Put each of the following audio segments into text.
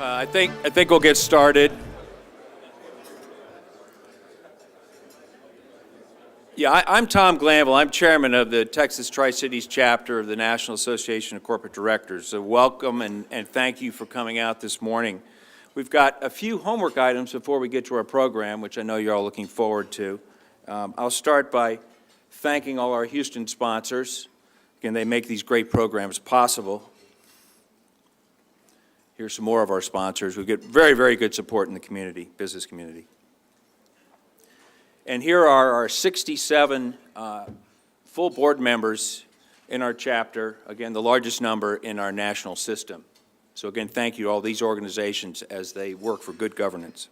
I think we'll get started. Yeah, I'm Tom Glanville. I'm chairman of the Texas TriCities chapter of the National Association of Corporate Directors. So welcome and thank you for coming out this morning. We've got a few homework items before we get to our program, which I know you're all looking forward to. I'll start by thanking all our Houston sponsors. Again, they make these great programs possible. Here's some more of our sponsors. We get very, very good support in the community, business community. And here are our 67 full board members in our chapter, again, the largest number in our national system. So again, thank you to all these organizations as they work for good governance.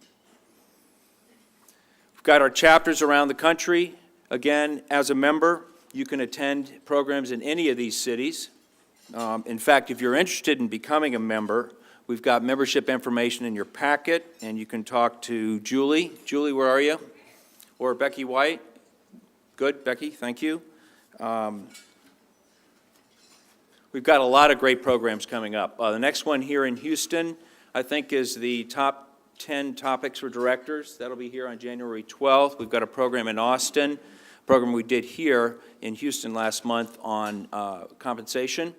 We've got our chapters around the country. Again, as a member, you can attend programs in any of these cities. In fact, if you're interested in becoming a member, we've got membership information in your packet, and you can talk to Julie. Julie, where are you? Or Becky White. Good, Becky, thank you. We've got a lot of great programs coming up. The next one here in Houston, I think, is the top 10 topics for directors. That'll be here on January 12th. We've got a program in Austin, a program we did here in Houston last month on compensation.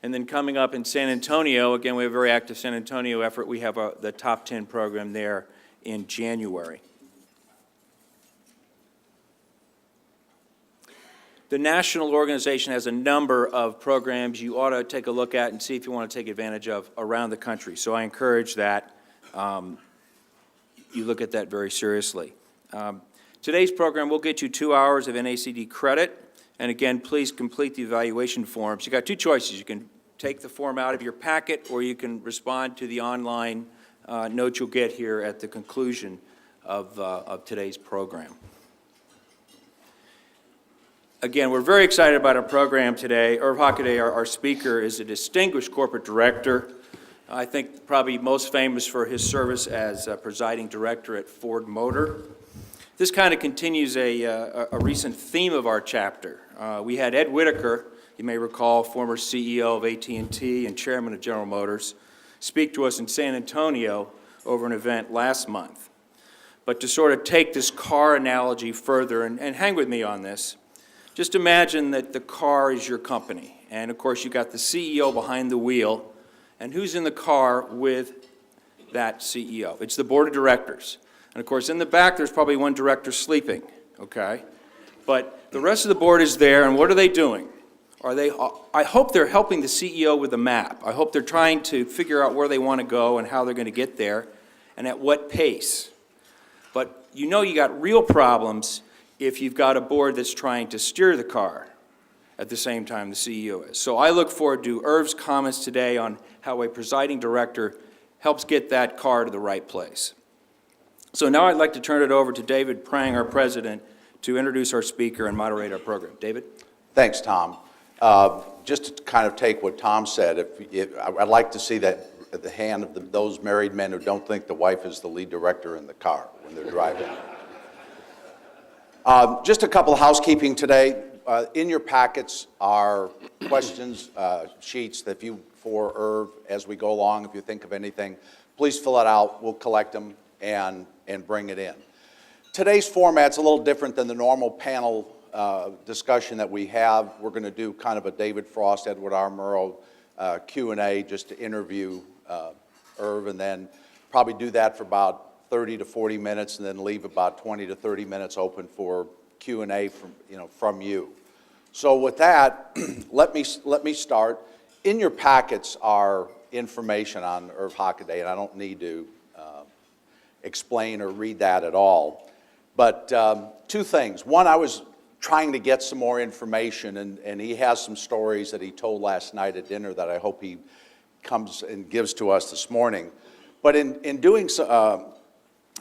And then coming up in San Antonio, again, we have a very active San Antonio effort. We have the top 10 program there in January. The national organization has a number of programs you ought to take a look at and see if you want to take advantage of around the country. So I encourage that you look at that very seriously. Today's program will get you 2 hours of NACD credit. And again, please complete the evaluation forms. You've got two choices. You can take the form out of your packet, or you can respond to the online note you'll get here at the conclusion of today's program. Again, we're very excited about our program today. Irv Hockaday, our speaker, is a distinguished corporate director. I think probably most famous for his service as presiding director at Ford Motor. This kind of continues a recent theme of our chapter. We had Ed Whitaker, you may recall, former CEO of AT&T and chairman of General Motors, speak to us in San Antonio over an event last month. But to sort of take this car analogy further, and hang with me on this, just imagine that the car is your company. And of course, you got the CEO behind the wheel. And who's in the car with that CEO? It's the board of directors. And of course, in the back, there's probably one director sleeping, okay? But the rest of the board is there, and what are they doing? I hope they're helping the CEO with a map. I hope they're trying to figure out where they want to go and how they're going to get there and at what pace. But you know you got real problems if you've got a board that's trying to steer the car at the same time the CEO is. So I look forward to Irv's comments today on how a presiding director helps get that car to the right place. So now I'd like to turn it over to David Prang, our president, to introduce our speaker and moderate our program. David? Thanks, Tom. Just to kind of take what Tom said, I'd like to see that at the hand of those married men who don't think the wife is the lead director in the car when they're driving. Just a couple of housekeeping today. In your packets are questions, sheets that for Irv as we go along. If you think of anything, please fill it out. We'll collect them and bring it in. Today's format's a little different than the normal panel discussion that we have. We're going to do kind of a David Frost, Edward R. Murrow Q&A just to interview Irv, and then probably do that for about 30 to 40 minutes, and then leave about 20 to 30 minutes open for Q&A from you. So with that, let me start. In your packets are information on Irv Hockaday, and I don't need to explain or read that at all. But two things. One, I was trying to get some more information, and he has some stories that he told last night at dinner that I hope he comes and gives to us this morning. But in doing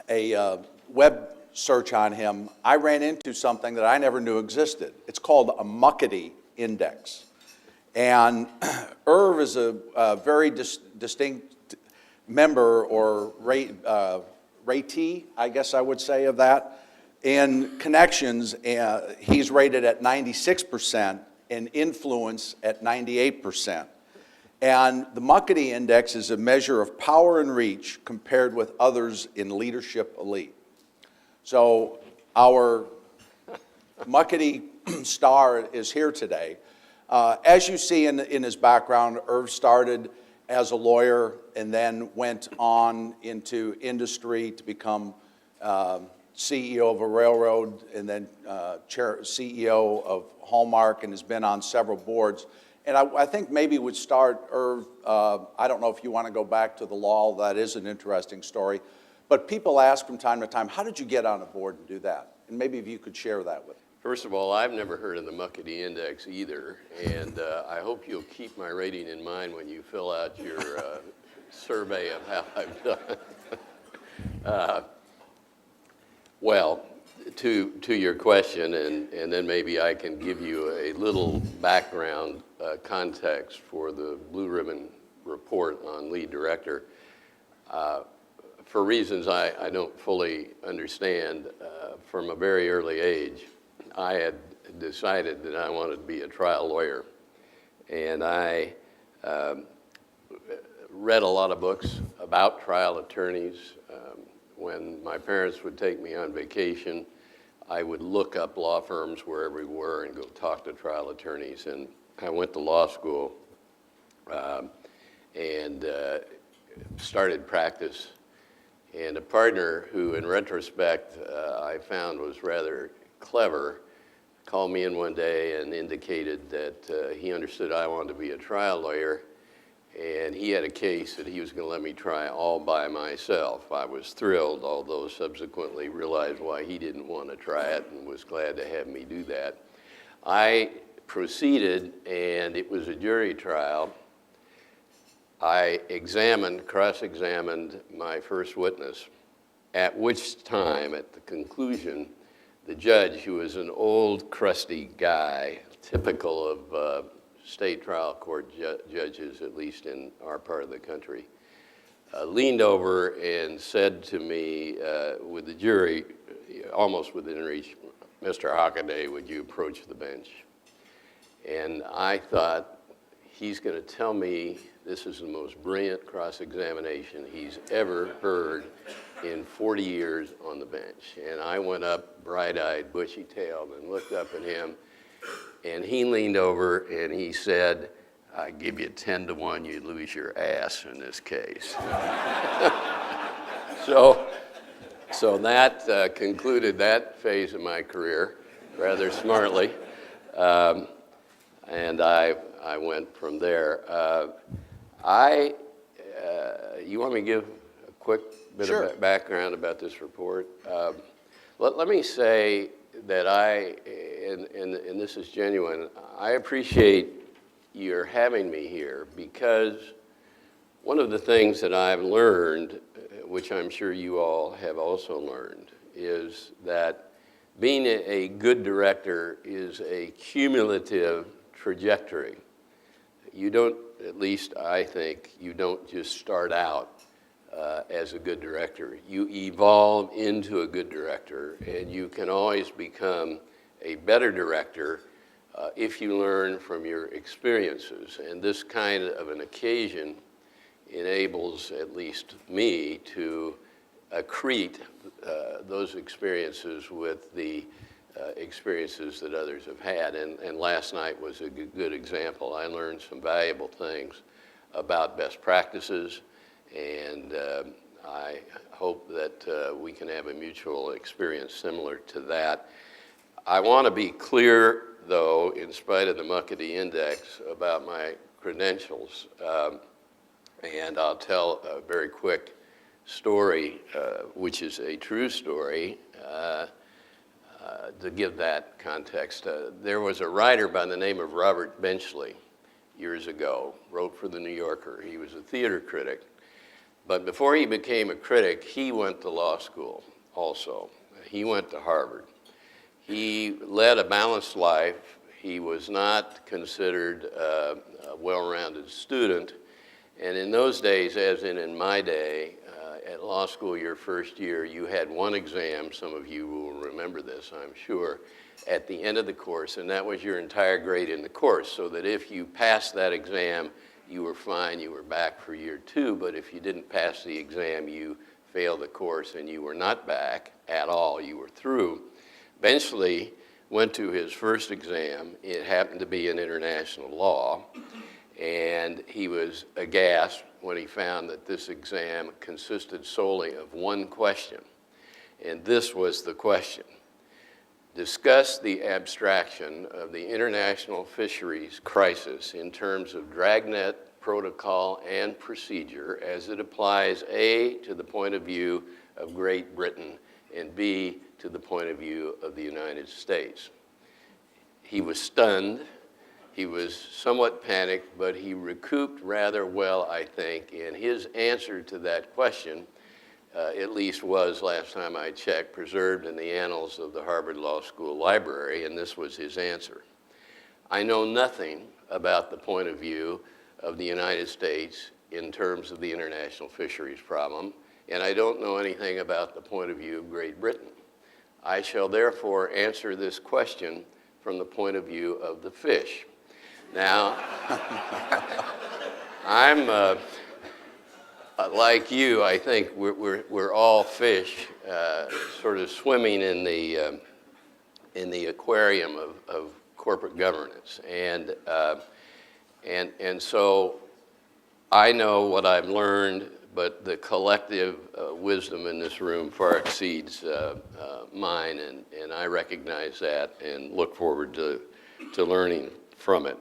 a web search on him, I ran into something that I never knew existed. It's called a Muckety Index. And Irv is a very distinct member or ratee, I guess I would say, of that. In connections, he's rated at 96%, and influence at 98%. And the Muckety Index is a measure of power and reach compared with others in leadership elite. So our Muckety star is here today. As you see in his background, Irv started as a lawyer and then went on into industry to become CEO of a railroad and then CEO of Hallmark, and has been on several boards. And I think maybe we'd start, Irv, I don't know if you want to go back to the law, that is an interesting story. But people ask from time to time, how did you get on a board and do that? And maybe if you could share that with us. First of all, I've never heard of the Muckety Index either, and I hope you'll keep my rating in mind when you fill out your survey of how I've done. Well, to your question, and then maybe I can give you a little background context for the Blue Ribbon Report on Lead Director. For reasons I don't fully understand, from a very early age, I had decided that I wanted to be a trial lawyer. And I read a lot of books about trial attorneys. When my parents would take me on vacation, I would look up law firms wherever we were and go talk to trial attorneys. And I went to law school and started practice. And a partner who, in retrospect, I found was rather clever, called me in one day and indicated that he understood I wanted to be a trial lawyer, and he had a case that he was going to let me try all by myself. I was thrilled, although subsequently realized why he didn't want to try it and was glad to have me do that. I proceeded, and it was a jury trial. I cross-examined my first witness, at which time, at the conclusion, the judge, who was an old, crusty guy, typical of state trial court judges, at least in our part of the country, leaned over and said to me, with the jury almost within reach, "Mr. Hockaday, would you approach the bench?" And I thought, he's going to tell me this is the most brilliant cross-examination he's ever heard in 40 years on the bench. And I went up, bright-eyed, bushy-tailed, and looked up at him. And he leaned over and he said, "I give you 10 to 1, you'd lose your ass in this case." So that concluded that phase of my career rather smartly. And I went from there. You want me to give a quick bit Sure. of background about this report? Let me say that and this is genuine, I appreciate your having me here, because one of the things that I've learned, which I'm sure you all have also learned, is that being a good director is a cumulative trajectory. You don't, at least I think, you don't just start out as a good director. You evolve into a good director, and you can always become a better director if you learn from your experiences. And this kind of an occasion enables, at least me, to accrete those experiences with the experiences that others have had. And last night was a good example. I learned some valuable things about best practices, and I hope that we can have a mutual experience similar to that. I want to be clear, though, in spite of the Muckety Index, about my credentials. And I'll tell a very quick story, which is a true story, to give that context. There was a writer by the name of Robert Benchley years ago, wrote for the New Yorker. He was a theater critic. But before he became a critic, he went to law school also. He went to Harvard. He led a balanced life. He was not considered a well-rounded student. And in those days, as in my day, at law school, your first year, you had one exam. Some of you will remember this, I'm sure, at the end of the course, and that was your entire grade in the course, so that if you passed that exam, you were fine, you were back for year 2, but if you didn't pass the exam, you failed the course and you were not back at all, you were through. Eventually went to his first exam. It happened to be in international law, and he was aghast when he found that this exam consisted solely of one question, and this was the question. Discuss the abstraction of the international fisheries crisis in terms of dragnet protocol and procedure as it applies A, to the point of view of Great Britain, and B, to the point of view of the United States. He was stunned. He was somewhat panicked, but he recouped rather well, I think, and his answer to that question at least was, last time I checked, preserved in the annals of the Harvard Law School Library, and this was his answer. I know nothing about the point of view of the United States in terms of the international fisheries problem, and I don't know anything about the point of view of Great Britain. I shall therefore answer this question from the point of view of the fish. Now, I'm like you, I think we're all fish, sort of swimming in the aquarium of corporate governance, and so I know what I've learned, but the collective wisdom in this room far exceeds mine, and I recognize that and look forward to learning from it.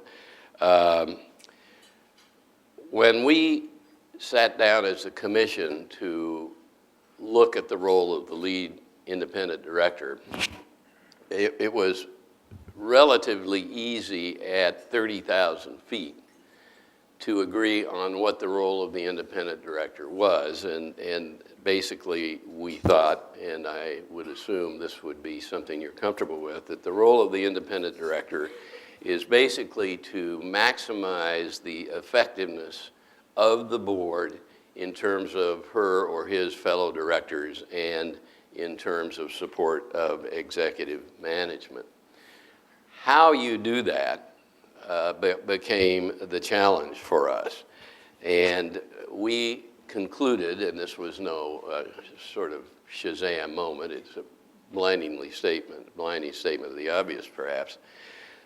When we sat down as a commission to look at the role of the lead independent director, it was relatively easy at 30,000 feet to agree on what the role of the independent director was, and basically we thought, and I would assume this would be something you're comfortable with, that the role of the independent director is basically to maximize the effectiveness of the board in terms of her or his fellow directors and in terms of support of executive management. How you do that became the challenge for us. And we concluded, and this was no sort of Shazam moment, it's a blinding statement of the obvious perhaps,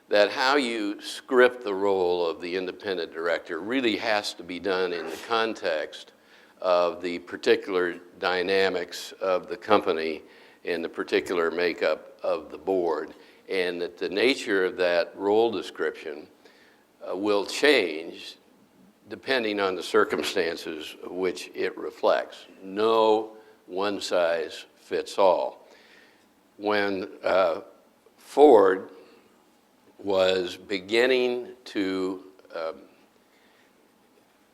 that how you script the role of the independent director really has to be done in the context of the particular dynamics of the company and the particular makeup of the board, and that the nature of that role description will change depending on the circumstances which it reflects. No one size fits all. When Ford was beginning to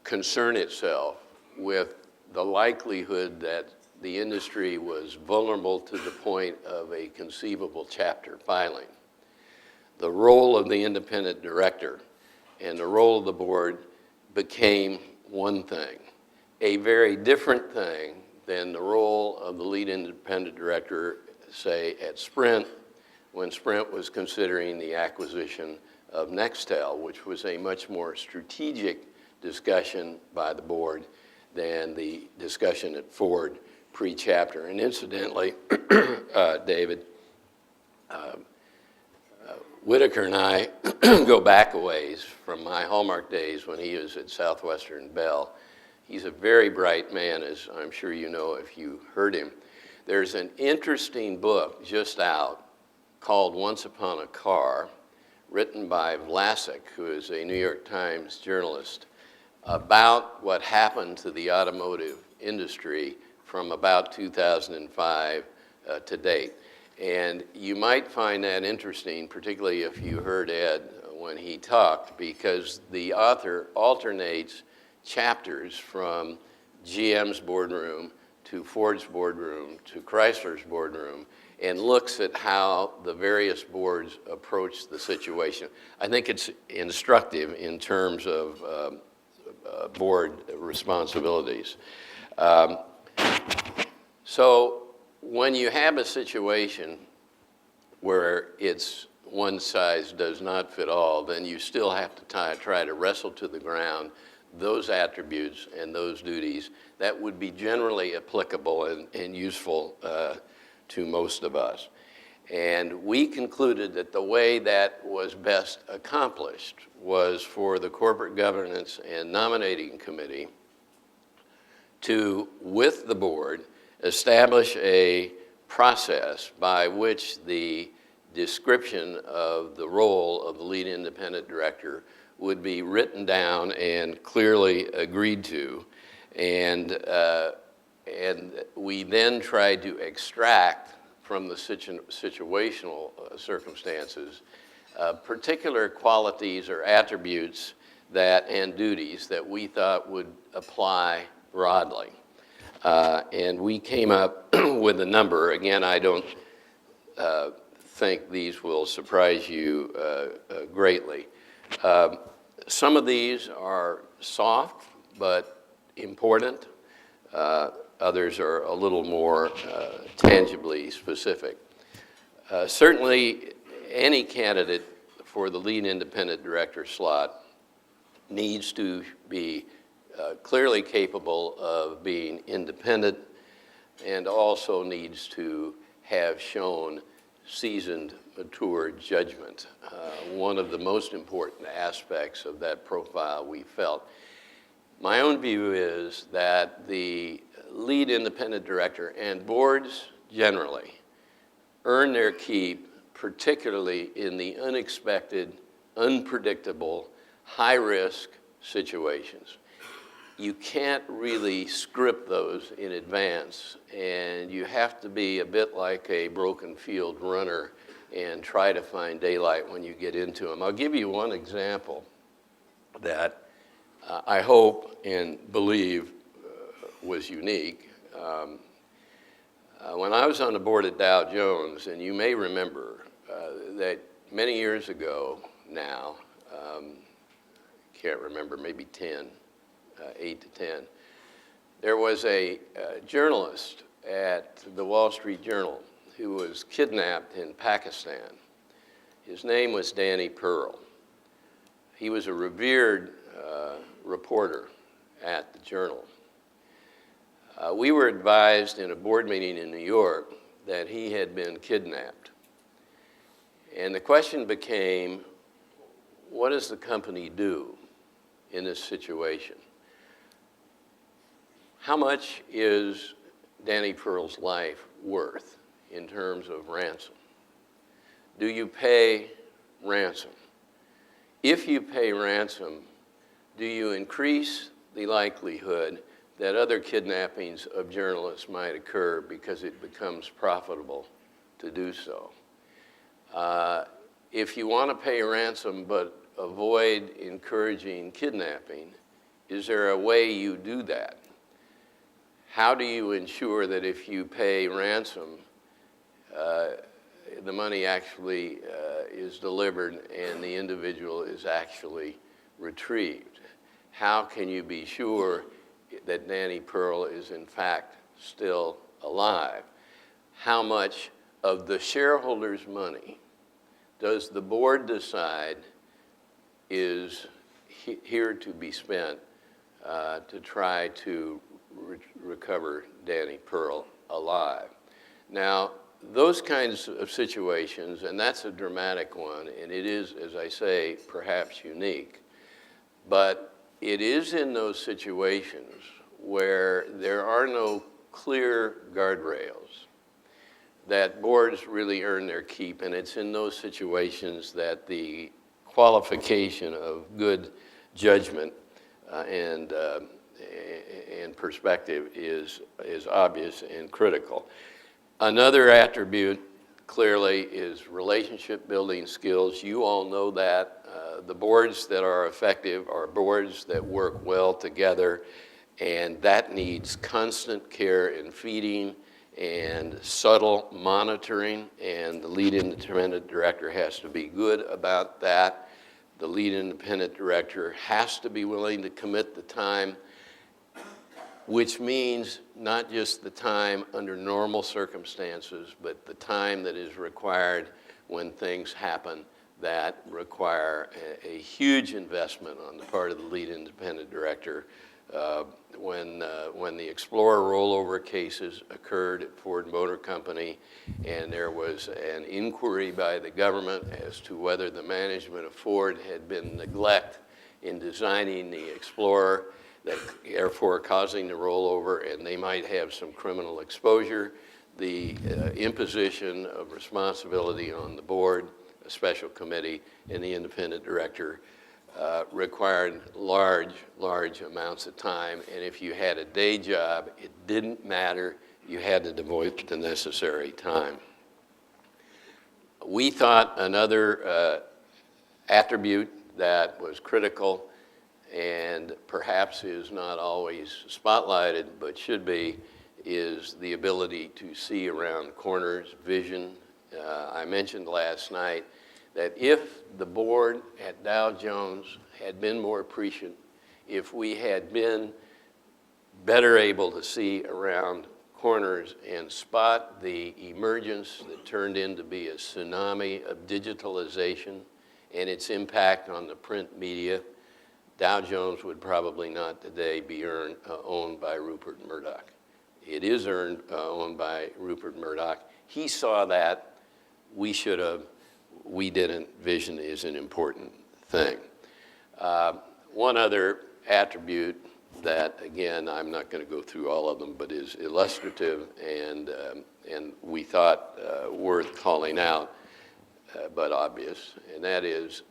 concern itself with the likelihood that the industry was vulnerable to the point of a conceivable chapter filing, the role of the independent director and the role of the board became one thing, a very different thing than the role of the lead independent director, say, at Sprint, when Sprint was considering the acquisition of Nextel, which was a much more strategic discussion by the board than the discussion at Ford pre-chapter. And incidentally, David, Whitaker and I go back a ways from my Hallmark days when he was at Southwestern Bell. He's a very bright man, as I'm sure you know if you heard him. There's an interesting book just out called Once Upon a Car, written by Vlasic, who is a New York Times journalist, about what happened to the automotive industry from about 2005 to date. And you might find that interesting, particularly if you heard Ed when he talked, because the author alternates chapters from GM's boardroom to Ford's boardroom to Chrysler's boardroom and looks at how the various boards approach the situation. I think it's instructive in terms of board responsibilities. So when you have a situation where it's one size does not fit all, then you still have to try to wrestle to the ground those attributes and those duties that would be generally applicable and useful to most of us. And we concluded that the way that was best accomplished was for the Corporate Governance and Nominating Committee to, with the board, establish a process by which the description of the role of the lead independent director would be written down and clearly agreed to. And we then tried to extract from the situational circumstances particular qualities or attributes and duties that we thought would apply broadly. And we came up with a number. Again, I don't think these will surprise you greatly. Some of these are soft but important. Others are a little more tangibly specific. Certainly, any candidate for the lead independent director slot needs to be clearly capable of being independent and also needs to have shown seasoned, mature judgment. One of the most important aspects of that profile, we felt. My own view is that the lead independent director and boards generally earn their keep, particularly in the unexpected, unpredictable, high-risk situations. You can't really script those in advance, and you have to be a bit like a broken field runner and try to find daylight when you get into them. I'll give you one example that I hope and believe was unique. When I was on the board at Dow Jones, and you may remember that many years ago now, can't remember, maybe 8 to 10, there was a journalist at the Wall Street Journal who was kidnapped in Pakistan. His name was Danny Pearl. He was a revered reporter at the Journal. We were advised in a board meeting in New York that he had been kidnapped. And the question became, what does the company do in this situation? How much is Danny Pearl's life worth in terms of ransom? Do you pay ransom? If you pay ransom, do you increase the likelihood that other kidnappings of journalists might occur because it becomes profitable to do so? If you want to pay ransom but avoid encouraging kidnapping, is there a way you do that? How do you ensure that if you pay ransom, the money actually is delivered and the individual is actually retrieved? How can you be sure that Danny Pearl is in fact still alive? How much of the shareholders' money does the board decide is here to be spent to try to recover Danny Pearl alive? Now, those kinds of situations, and that's a dramatic one, and it is, as I say, perhaps unique, but it is in those situations where there are no clear guardrails that boards really earn their keep, and it's in those situations that the qualification of good judgment and perspective is obvious and critical. Another attribute clearly is relationship building skills. You all know that. The boards that are effective are boards that work well together, and that needs constant care and feeding and subtle monitoring, and the lead independent director has to be good about that. The lead independent director has to be willing to commit the time, which means not just the time under normal circumstances, but the time that is required when things happen that require a huge investment on the part of the lead independent director. When the Explorer rollover cases occurred at Ford Motor Company, and there was an inquiry by the government as to whether the management of Ford had been neglect in designing the Explorer, that therefore causing the rollover, and they might have some criminal exposure, the imposition of responsibility on the board, a special committee, and the independent director required large amounts of time. And if you had a day job, it didn't matter. You had to devote the necessary time. We thought another attribute that was critical and perhaps is not always spotlighted, but should be, is the ability to see around corners, vision. I mentioned last night that if the board at Dow Jones had been more prescient, if we had been better able to see around corners and spot the emergence that turned into be a tsunami of digitalization and its impact on the print media, Dow Jones would probably not today be owned by Rupert Murdoch. It is owned by Rupert Murdoch. He saw that. We should have. We didn't. Vision is an important thing. One other attribute that, again, I'm not going to go through all of them, but is illustrative and we thought worth calling out, but obvious, and that is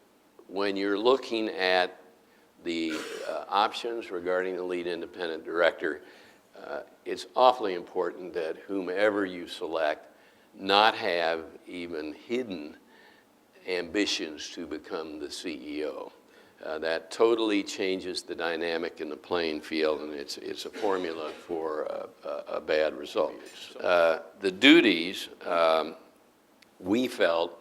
when you're looking at the options regarding the lead independent director, it's awfully important that whomever you select not have even hidden ambitions to become the CEO. That totally changes the dynamic in the playing field, and it's a formula for a bad result. The duties, we felt,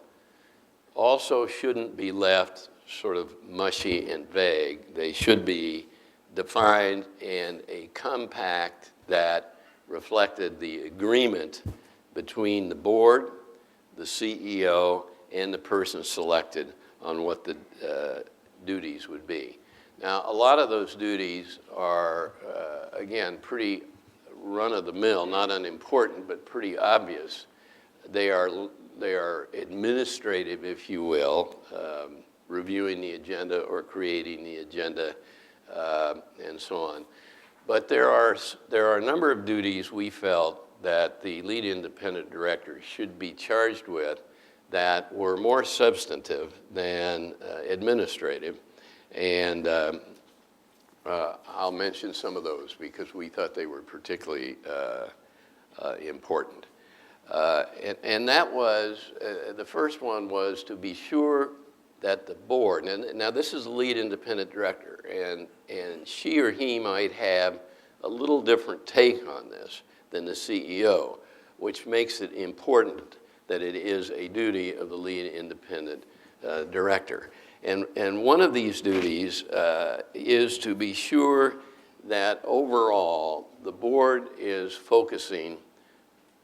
also shouldn't be left sort of mushy and vague. They should be defined in a compact that reflected the agreement between the board, the CEO, and the person selected on what the duties would be. Now, a lot of those duties are, again, pretty run-of-the-mill, not unimportant, but pretty obvious. They are administrative, if you will, reviewing the agenda or creating the agenda, and so on. But there are a number of duties we felt that the lead independent director should be charged with that were more substantive than administrative. And I'll mention some of those because we thought they were particularly important. And that was, the first one was to be sure that the board, and now this is the lead independent director, and she or he might have a little different take on this than the CEO, which makes it important that it is a duty of the lead independent director. And one of these duties is to be sure that overall the board is focusing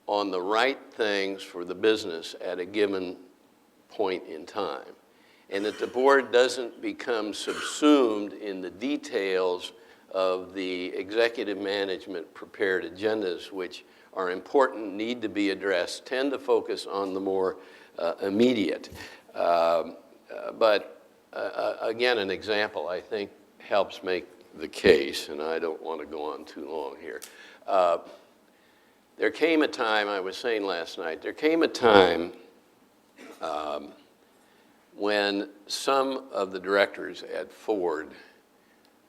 on the right things for the business at a given point in time, and that the board doesn't become subsumed in the details of the executive management prepared agendas, which are important, need to be addressed, tend to focus on the more immediate. But again, an example I think helps make the case, and I don't want to go on too long here. There came a time, I was saying last night, there came a time when some of the directors at Ford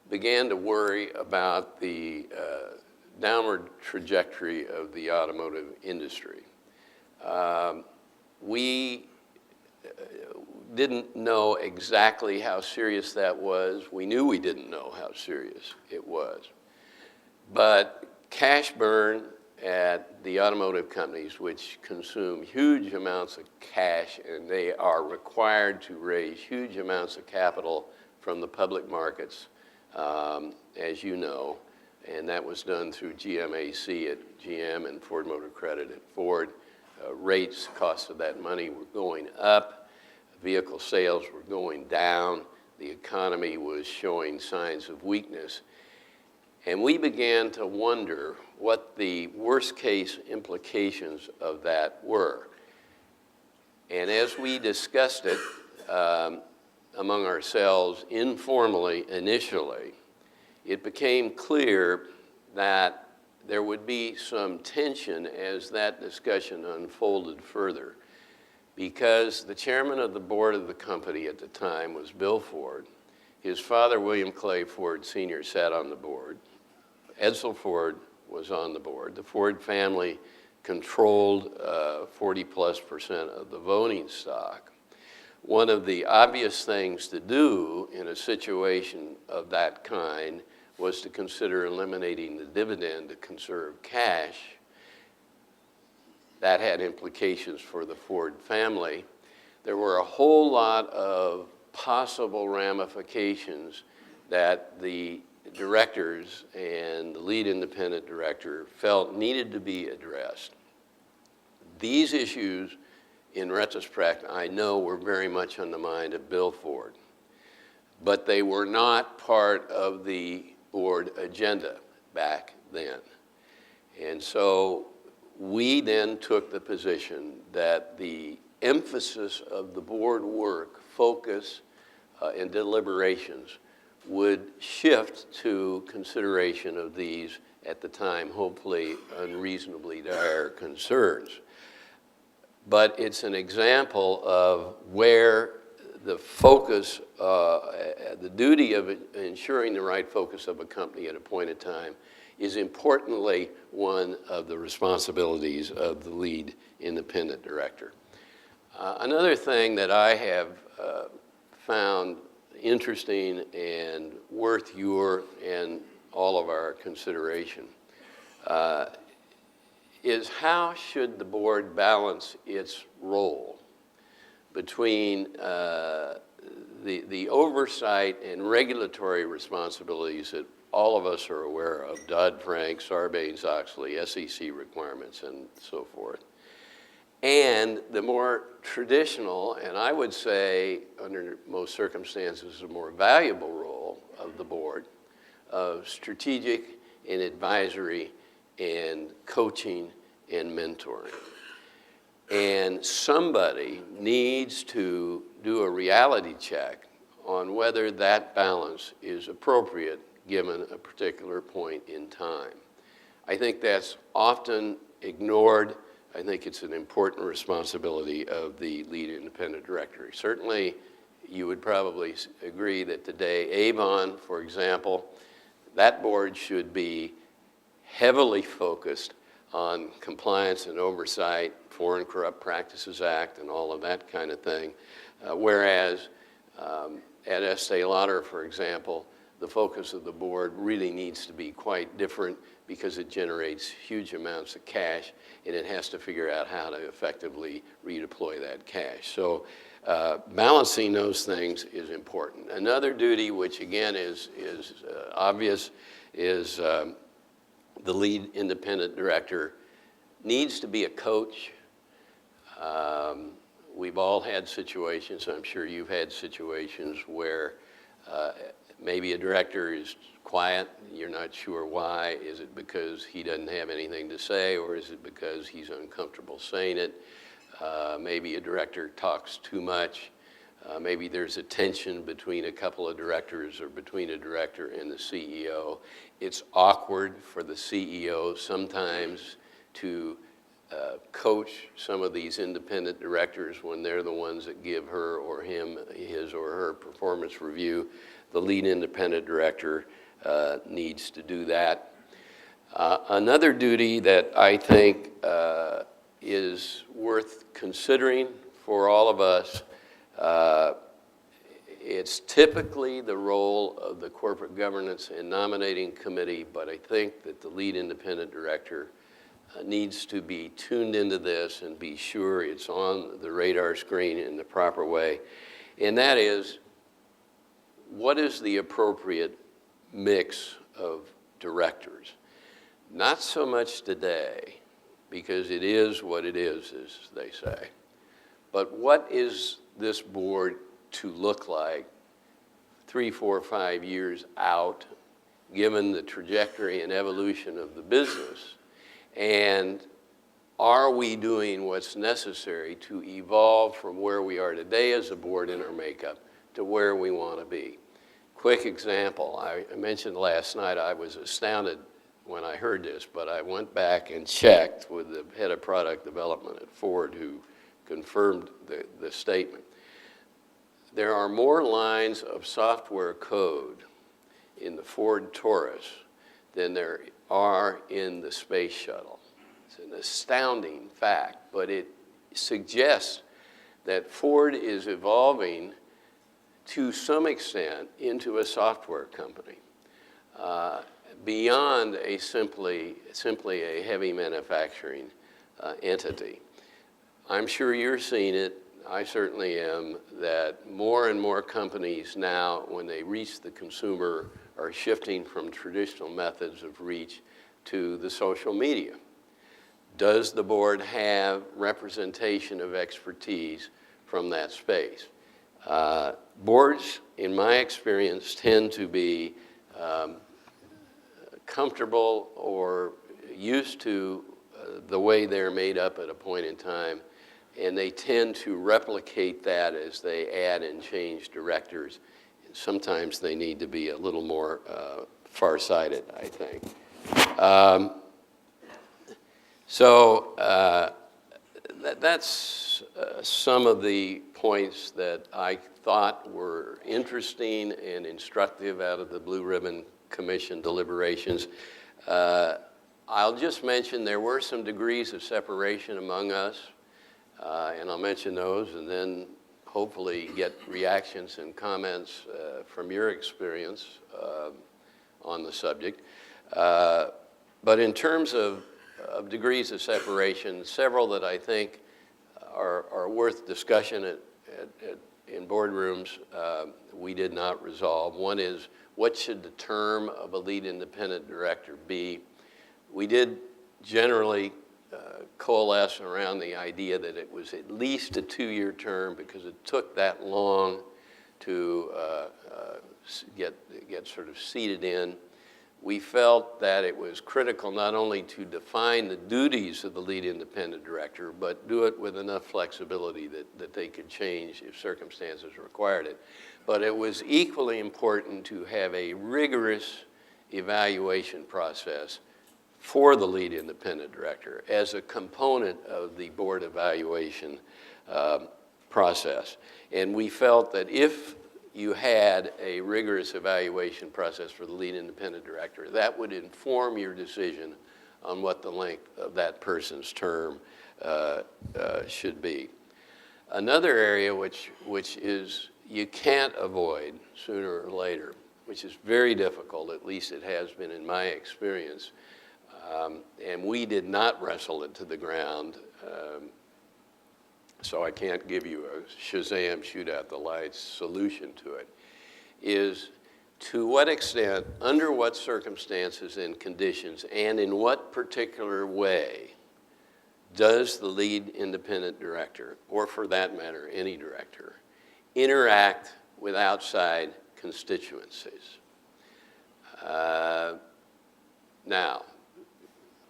began to worry about the downward trajectory of the automotive industry. We didn't know exactly how serious that was. We knew we didn't know how serious it was. But cash burn at the automotive companies, which consume huge amounts of cash, and they are required to raise huge amounts of capital from the public markets, as you know, and that was done through GMAC at GM and Ford Motor Credit at Ford. Rates, costs of that money were going up. vehicle sales were going down, the economy was showing signs of weakness, and we began to wonder what the worst case implications of that were. And as we discussed it among ourselves informally initially, it became clear that there would be some tension as that discussion unfolded further, because the chairman of the board of the company at the time was Bill Ford. His father, William Clay Ford Sr., sat on the board. Edsel Ford was on the board. The Ford family controlled 40+% of the voting stock. One of the obvious things to do in a situation of that kind was to consider eliminating the dividend to conserve cash. That had implications for the Ford family. There were a whole lot of possible ramifications that the directors and the lead independent director felt needed to be addressed. These issues, in retrospect, I know were very much on the mind of Bill Ford, but they were not part of the board agenda back then. And so we then took the position that the emphasis of the board work, focus, and deliberations would shift to consideration of these, at the time, hopefully unreasonably dire concerns. But it's an example of where the focus, the duty of ensuring the right focus of a company at a point in time is importantly one of the responsibilities of the lead independent director. Another thing that I have found interesting and worth your and all of our consideration is how should the board balance its role between the oversight and regulatory responsibilities that all of us are aware of, Dodd-Frank, Sarbanes-Oxley, SEC requirements, and so forth, and the more traditional, and I would say under most circumstances, a more valuable role of the board of strategic and advisory and coaching and mentoring. And somebody needs to do a reality check on whether that balance is appropriate given a particular point in time. I think that's often ignored. I think it's an important responsibility of the lead independent director. Certainly, you would probably agree that today, Avon, for example, that board should be heavily focused on compliance and oversight, Foreign Corrupt Practices Act, and all of that kind of thing. Whereas at Estée Lauder, for example, the focus of the board really needs to be quite different because it generates huge amounts of cash and it has to figure out how to effectively redeploy that cash. So balancing those things is important. Another duty, which again is obvious, is the lead independent director needs to be a coach. We've all had situations, I'm sure you've had situations where maybe a director is quiet, you're not sure why. Is it because he doesn't have anything to say, or is it because he's uncomfortable saying it? Maybe a director talks too much. Maybe there's a tension between a couple of directors or between a director and the CEO. It's awkward for the CEO sometimes to coach some of these independent directors when they're the ones that give her or him his or her performance review. The lead independent director needs to do that. Another duty that I think is worth considering for all of us, it's typically the role of the corporate governance and nominating committee, but I think that the lead independent director needs to be tuned into this and be sure it's on the radar screen in the proper way. And that is, what is the appropriate mix of directors? Not so much today, because it is what it is, as they say, but what is this board to look like 3, 4, 5 years out, given the trajectory and evolution of the business? And are we doing what's necessary to evolve from where we are today as a board in our makeup to where we want to be? Quick example, I mentioned last night I was astounded when I heard this, but I went back and checked with the head of product development at Ford who confirmed the statement. There are more lines of software code in the Ford Taurus than there are in the space shuttle. It's an astounding fact, but it suggests that Ford is evolving to some extent into a software company beyond a simply a heavy manufacturing entity. I'm sure you're seeing it, I certainly am, that more and more companies now, when they reach the consumer, are shifting from traditional methods of reach to the social media. Does the board have representation of expertise from that space? Boards, in my experience, tend to be comfortable or used to the way they're made up at a point in time, and they tend to replicate that as they add and change directors. And sometimes they need to be a little more far-sighted, I think. That's some of the points that I thought were interesting and instructive out of the Blue Ribbon Commission deliberations. I'll just mention there were some degrees of separation among us, and I'll mention those and then hopefully get reactions and comments from your experience on the subject. But in terms of degrees of separation, several that I think are worth discussion in boardrooms we did not resolve. One is, what should the term of a lead independent director be? We did generally coalesce around the idea that it was at least a 2-year term because it took that long to get sort of seated in. We felt that it was critical not only to define the duties of the lead independent director, but do it with enough flexibility that they could change if circumstances required it. But it was equally important to have a rigorous evaluation process for the lead independent director as a component of the board evaluation process. And we felt that if you had a rigorous evaluation process for the lead independent director, that would inform your decision on what the length of that person's term should be. Another area which is you can't avoid sooner or later, which is very difficult, at least it has been in my experience, and we did not wrestle it to the ground, so I can't give you a Shazam, shoot out the lights solution to it, is to what extent, under what circumstances and conditions, and in what particular way does the lead independent director, or for that matter, any director, interact with outside constituencies? Now,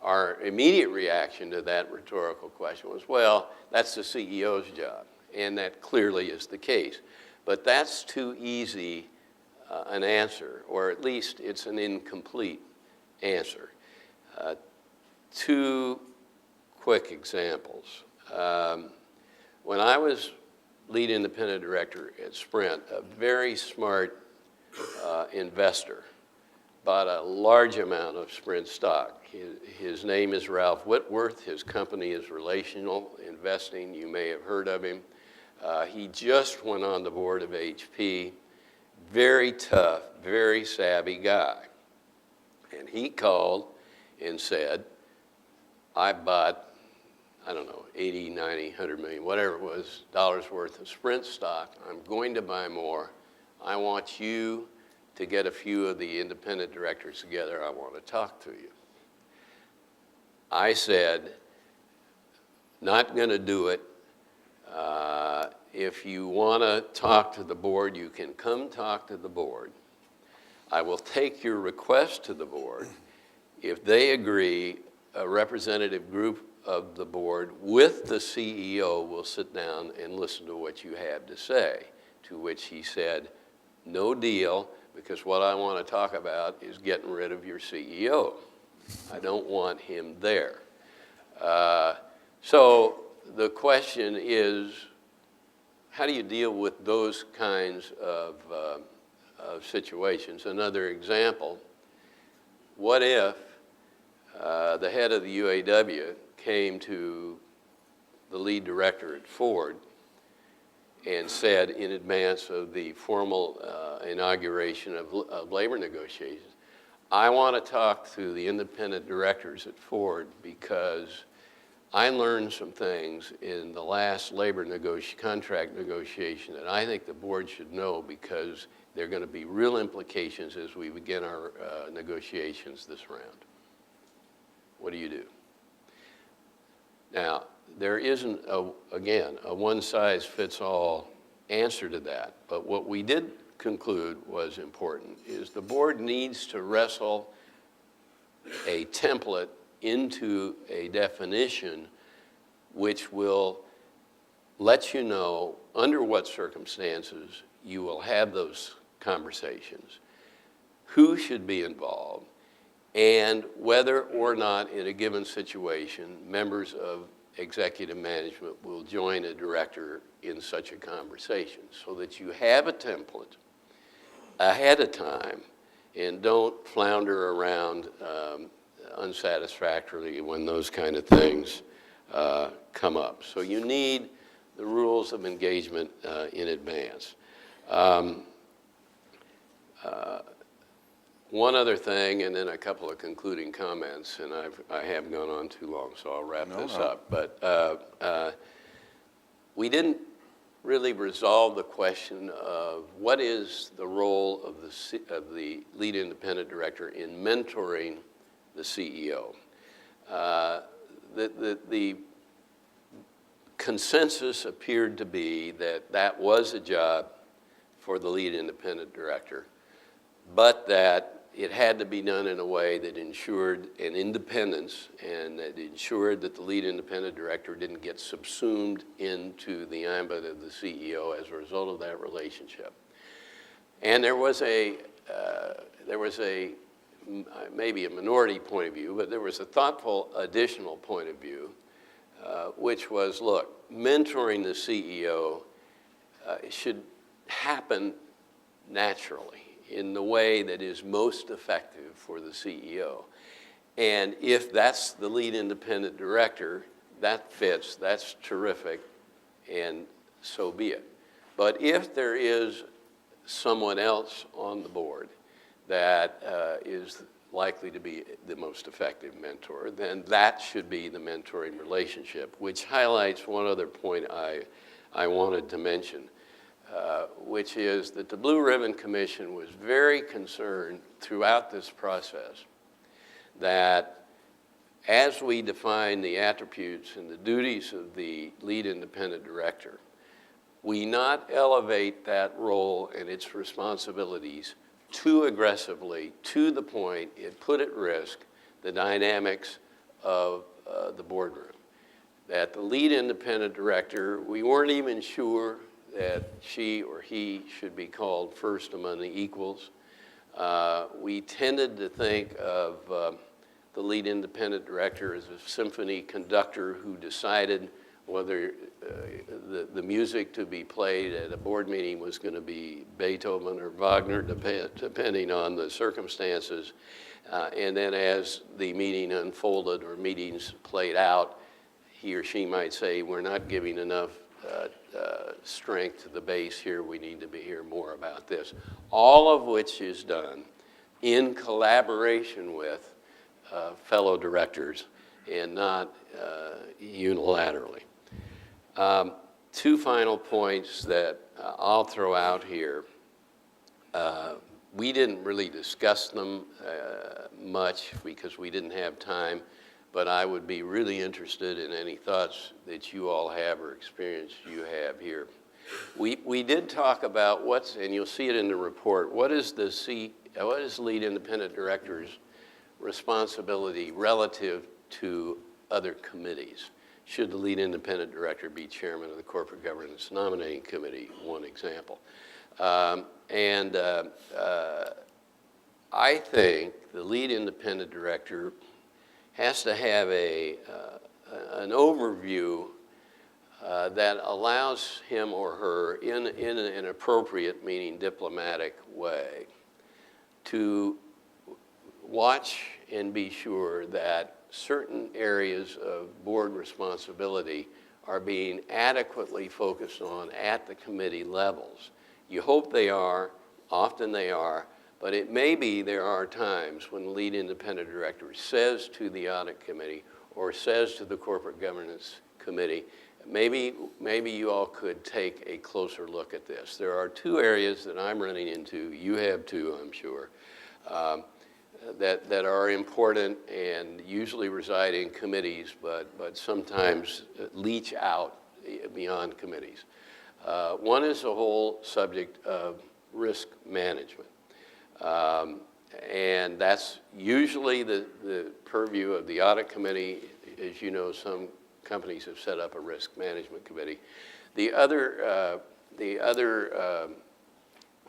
our immediate reaction to that rhetorical question was, well, that's the CEO's job, and that clearly is the case. But that's too easy an answer, or at least it's an incomplete answer. 2 quick examples. When I was lead independent director at Sprint, a very smart investor bought a large amount of Sprint stock. His name is Ralph Whitworth. His company is Relational Investing. You may have heard of him. He just went on the board of HP. Very tough, very savvy guy. And he called and said, I bought, I don't know, 80, 90, 100 million, whatever it was, dollars worth of Sprint stock. I'm going to buy more. I want you to get a few of the independent directors together. I want to talk to you. I said, not going to do it. if you want to talk to the board, you can come talk to the board. I will take your request to the board. If they agree, a representative group of the board with the CEO will sit down and listen to what you have to say, to which he said, no deal, because what I want to talk about is getting rid of your CEO. I don't want him there. So the question is, how do you deal with those kinds of situations? Another example, what if the head of the UAW came to the lead director at Ford and said in advance of the formal inauguration of labor negotiations, I want to talk to the independent directors at Ford because I learned some things in the last labor contract negotiation that I think the board should know because there are going to be real implications as we begin our negotiations this round. What do you do? Now, there isn't, again, a one-size-fits-all answer to that, but what we did conclude was important is the board needs to wrestle a template into a definition which will let you know under what circumstances you will have those conversations, who should be involved, and whether or not in a given situation members of executive management will join a director in such a conversation so that you have a template ahead of time and don't flounder around unsatisfactorily when those kind of things come up. So you need the rules of engagement in advance. One other thing, and then a couple of concluding comments, and I have gone on too long, so I'll wrap this up. But we didn't really resolve the question of what is the role of the lead independent director in mentoring the CEO. The consensus appeared to be that that was a job for the lead independent director, but that it had to be done in a way that ensured an independence and that ensured that the lead independent director didn't get subsumed into the ambit of the CEO as a result of that relationship. And there was maybe a minority point of view, but there was a thoughtful additional point of view, which was, look, mentoring the CEO should happen naturally in the way that is most effective for the CEO. And if that's the lead independent director, that fits, that's terrific, and so be it. But if there is someone else on the board that is likely to be the most effective mentor, then that should be the mentoring relationship, which highlights one other point I wanted to mention. Which is that the Blue Ribbon Commission was very concerned throughout this process that as we define the attributes and the duties of the lead independent director, we not elevate that role and its responsibilities too aggressively to the point it put at risk the dynamics of the boardroom. That the lead independent director, we weren't even sure that she or he should be called first among the equals. We tended to think of the lead independent director as a symphony conductor who decided whether the music to be played at a board meeting was going to be Beethoven or Wagner, depending on the circumstances. And then as the meeting unfolded or meetings played out, he or she might say, we're not giving enough strength to the base here, we need to hear more about this. All of which is done in collaboration with fellow directors and not unilaterally. Two final points that I'll throw out here. We didn't really discuss them much because we didn't have time, but I would be really interested in any thoughts that you all have or experience you have here. We did talk about what's, and you'll see it in the report, what is lead independent director's responsibility relative to other committees? Should the lead independent director be chairman of the corporate governance nominating committee, one example. I think the lead independent director has to have an overview that allows him or her in an appropriate, meaning diplomatic way, to watch and be sure that certain areas of board responsibility are being adequately focused on at the committee levels. You hope they are, often they are, but it may be there are times when the lead independent director says to the audit committee or says to the corporate governance committee, maybe you all could take a closer look at this. There are two areas that I'm running into, you have too, I'm sure, that are important and usually reside in committees, but sometimes leach out beyond committees. One is the whole subject of risk management. And that's usually the purview of the audit committee. As you know, some companies have set up a risk management committee. The other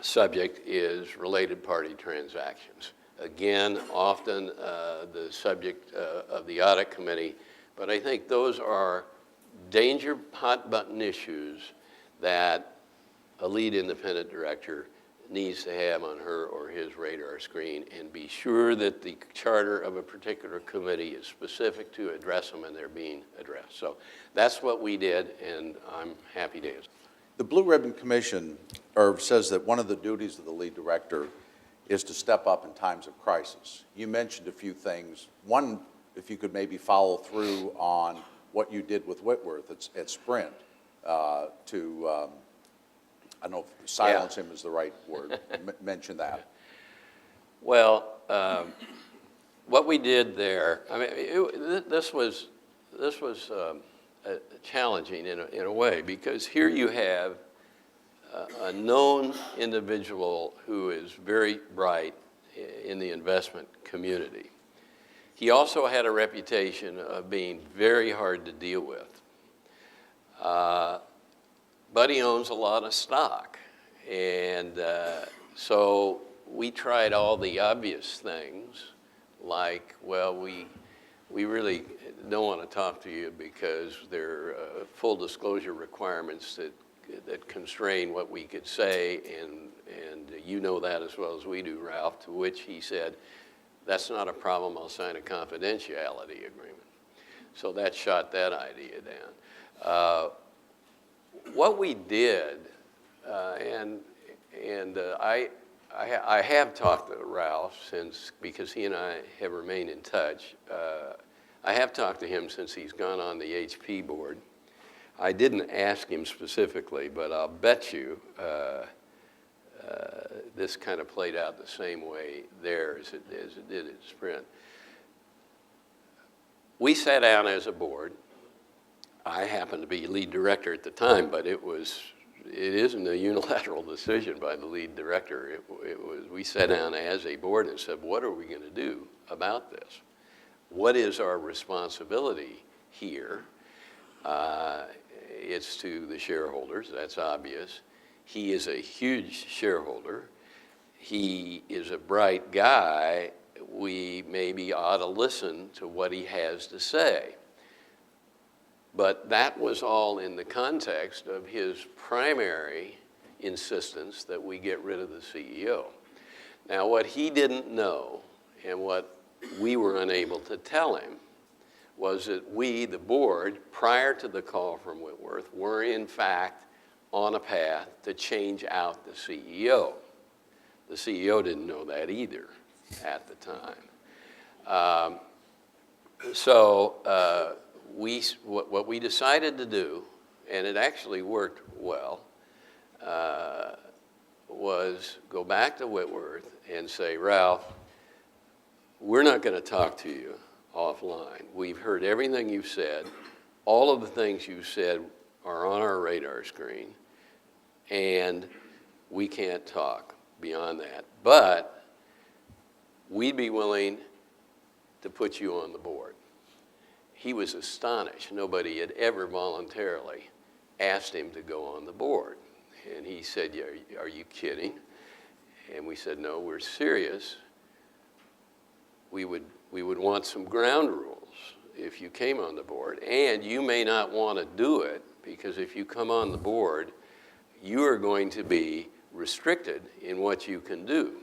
subject is related party transactions. Again, often the subject of the audit committee, but I think those are danger hot button issues that a lead independent director needs to have on her or his radar screen and be sure that the charter of a particular committee is specific to address them and they're being addressed. So that's what we did, and I'm happy to answer. The Blue Ribbon Commission, Irv, says that one of the duties of the lead director is to step up in times of crisis. You mentioned a few things. One, if you could maybe follow through on what you did with Whitworth at Sprint to I don't know if silence him is the right word. Mention that. Well, what we did there, I mean, this was challenging in a way, because here you have a known individual who is very bright in the investment community. He also had a reputation of being very hard to deal with. But he owns a lot of stock. And so we tried all the obvious things, like, well, we really don't want to talk to you because there are full disclosure requirements that constrain what we could say, and you know that as well as we do, Ralph, to which he said, that's not a problem, I'll sign a confidentiality agreement. So that shot that idea down. What we did, and I have talked to Ralph since, because he and I have remained in touch. I have talked to him since he's gone on the HP board. I didn't ask him specifically, but I'll bet you this kind of played out the same way there as it did at Sprint. We sat down as a board. I happened to be lead director at the time, but it isn't a unilateral decision by the lead director. We sat down as a board and said, what are we going to do about this? What is our responsibility here? It's to the shareholders, that's obvious. He is a huge shareholder. He is a bright guy. We maybe ought to listen to what he has to say. But that was all in the context of his primary insistence that we get rid of the CEO. Now, what he didn't know, and what we were unable to tell him, was that we, the board, prior to the call from Whitworth, were in fact on a path to change out the CEO. The CEO didn't know that either at the time. What we decided to do, and it actually worked well, was go back to Whitworth and say, Ralph, we're not going to talk to you offline. We've heard everything you've said. All of the things you've said are on our radar screen. and we can't talk beyond that. But we'd be willing to put you on the board. He was astonished. Nobody had ever voluntarily asked him to go on the board. And he said, are you kidding? And we said, no, we're serious. We would want some ground rules if you came on the board. And you may not want to do it, because if you come on the board, you are going to be restricted in what you can do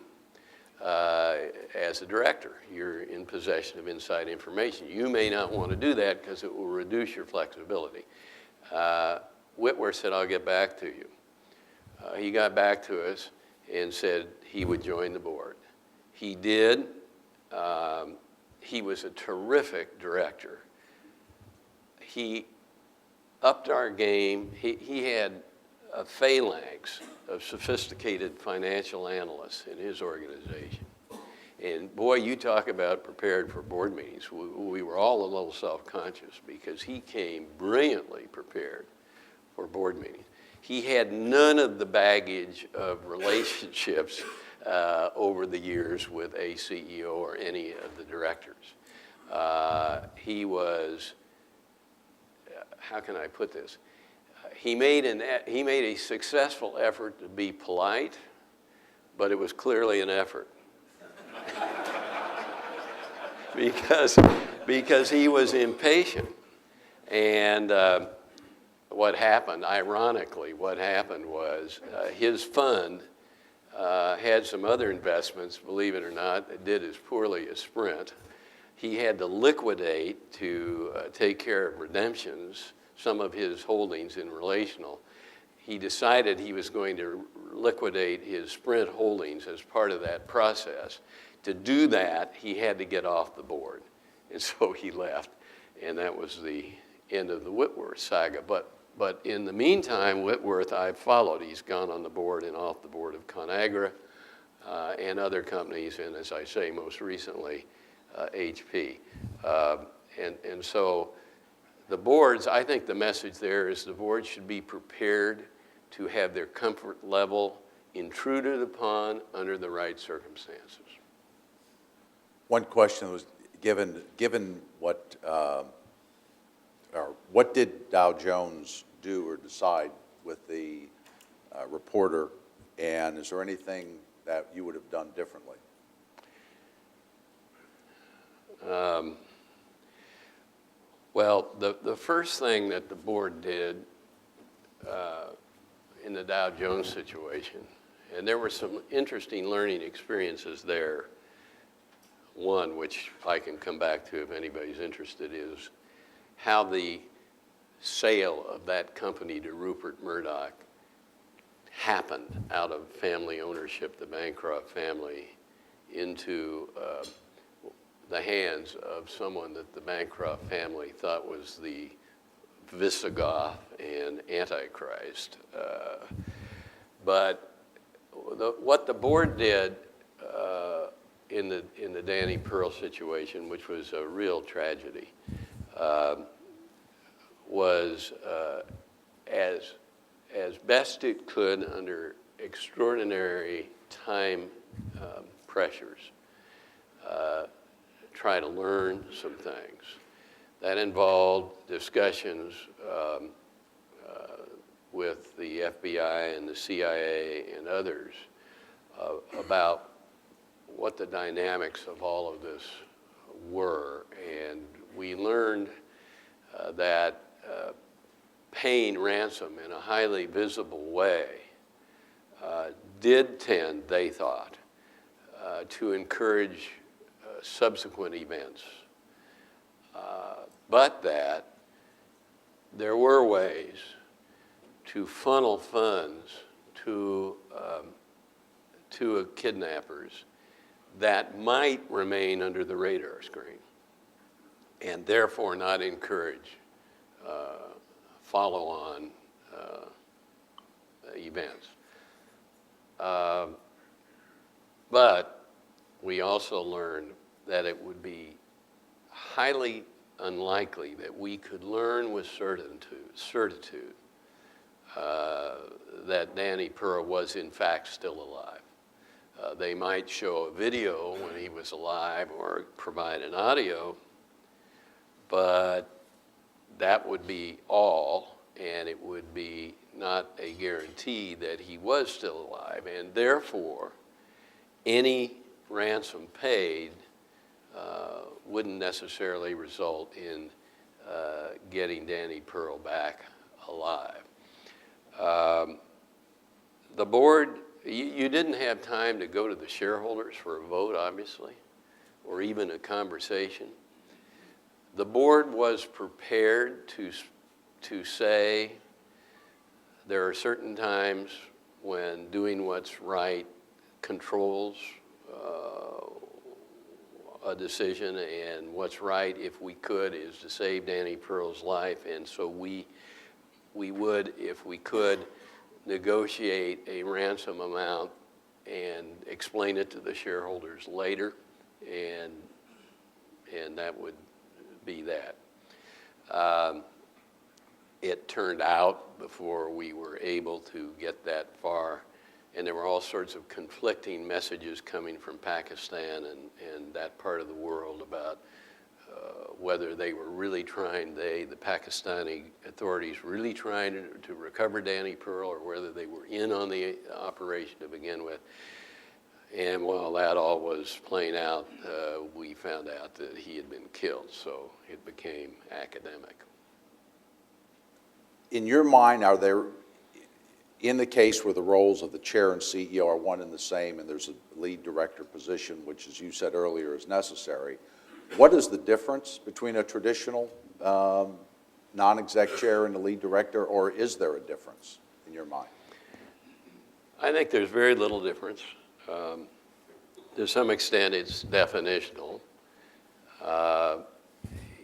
as a director. You're in possession of inside information. You may not want to do that because it will reduce your flexibility. Whitworth said, I'll get back to you. He got back to us and said he would join the board. He did. He was a terrific director. He upped our game. He had a phalanx of sophisticated financial analysts in his organization. And boy, you talk about prepared for board meetings. We were all a little self-conscious because he came brilliantly prepared for board meetings. He had none of the baggage of relationships over the years with a CEO or any of the directors. He was, how can I put this? He made a successful effort to be polite, but it was clearly an effort. because he was impatient. And ironically, what happened was his fund had some other investments, believe it or not, that did as poorly as Sprint. He had to liquidate to take care of redemptions, some of his holdings in relational. He decided he was going to liquidate his Sprint holdings as part of that process. To do that, he had to get off the board. And so he left. And that was the end of the Whitworth saga. But in the meantime, Whitworth, I've followed. He's gone on the board and off the board of ConAgra and other companies, and as I say, most recently, HP. And so the boards, I think the message there is the boards should be prepared to have their comfort level intruded upon under the right circumstances. One question was given what did Dow Jones do or decide with the reporter, and is there anything that you would have done differently? Well, the first thing that the board did in the Dow Jones situation, and there were some interesting learning experiences there. One, which I can come back to if anybody's interested, is how the sale of that company to Rupert Murdoch happened out of family ownership, the Bancroft family, into the hands of someone that the Bancroft family thought was the Visigoth and Antichrist. But what the board did in the Danny Pearl situation, which was a real tragedy, was as best it could under extraordinary time pressures, try to learn some things. That involved discussions with the FBI and the CIA and others about what the dynamics of all of this were. And we learned that paying ransom in a highly visible way did tend, they thought, to encourage subsequent events. But that there were ways to funnel funds to kidnappers that might remain under the radar screen and therefore not encourage follow-on events. But we also learned that it would be highly unlikely that we could learn with certitude that Danny Pearl was in fact still alive. They might show a video when he was alive or provide an audio, but that would be all, and it would be not a guarantee that he was still alive, and therefore any ransom paid wouldn't necessarily result in getting Danny Pearl back alive. The board, you didn't have time to go to the shareholders for a vote, obviously, or even a conversation. The board was prepared to say there are certain times when doing what's right controls a decision, and what's right, if we could, is to save Danny Pearl's life, and so we would, if we could, negotiate a ransom amount and explain it to the shareholders later, and that would be that. It turned out before we were able to get that far, and there were all sorts of conflicting messages coming from Pakistan and that part of the world about whether they were really trying, the Pakistani authorities really trying to recover Danny Pearl, or whether they were in on the operation to begin with. And while that all was playing out, we found out that he had been killed, so it became academic. In your mind, are there, in the case where the roles of the chair and CEO are one and the same, and there's a lead director position, which, as you said earlier, is necessary, what is the difference between a traditional non-exec chair and a lead director, or is there a difference in your mind? I think there's very little difference. To some extent, it's definitional.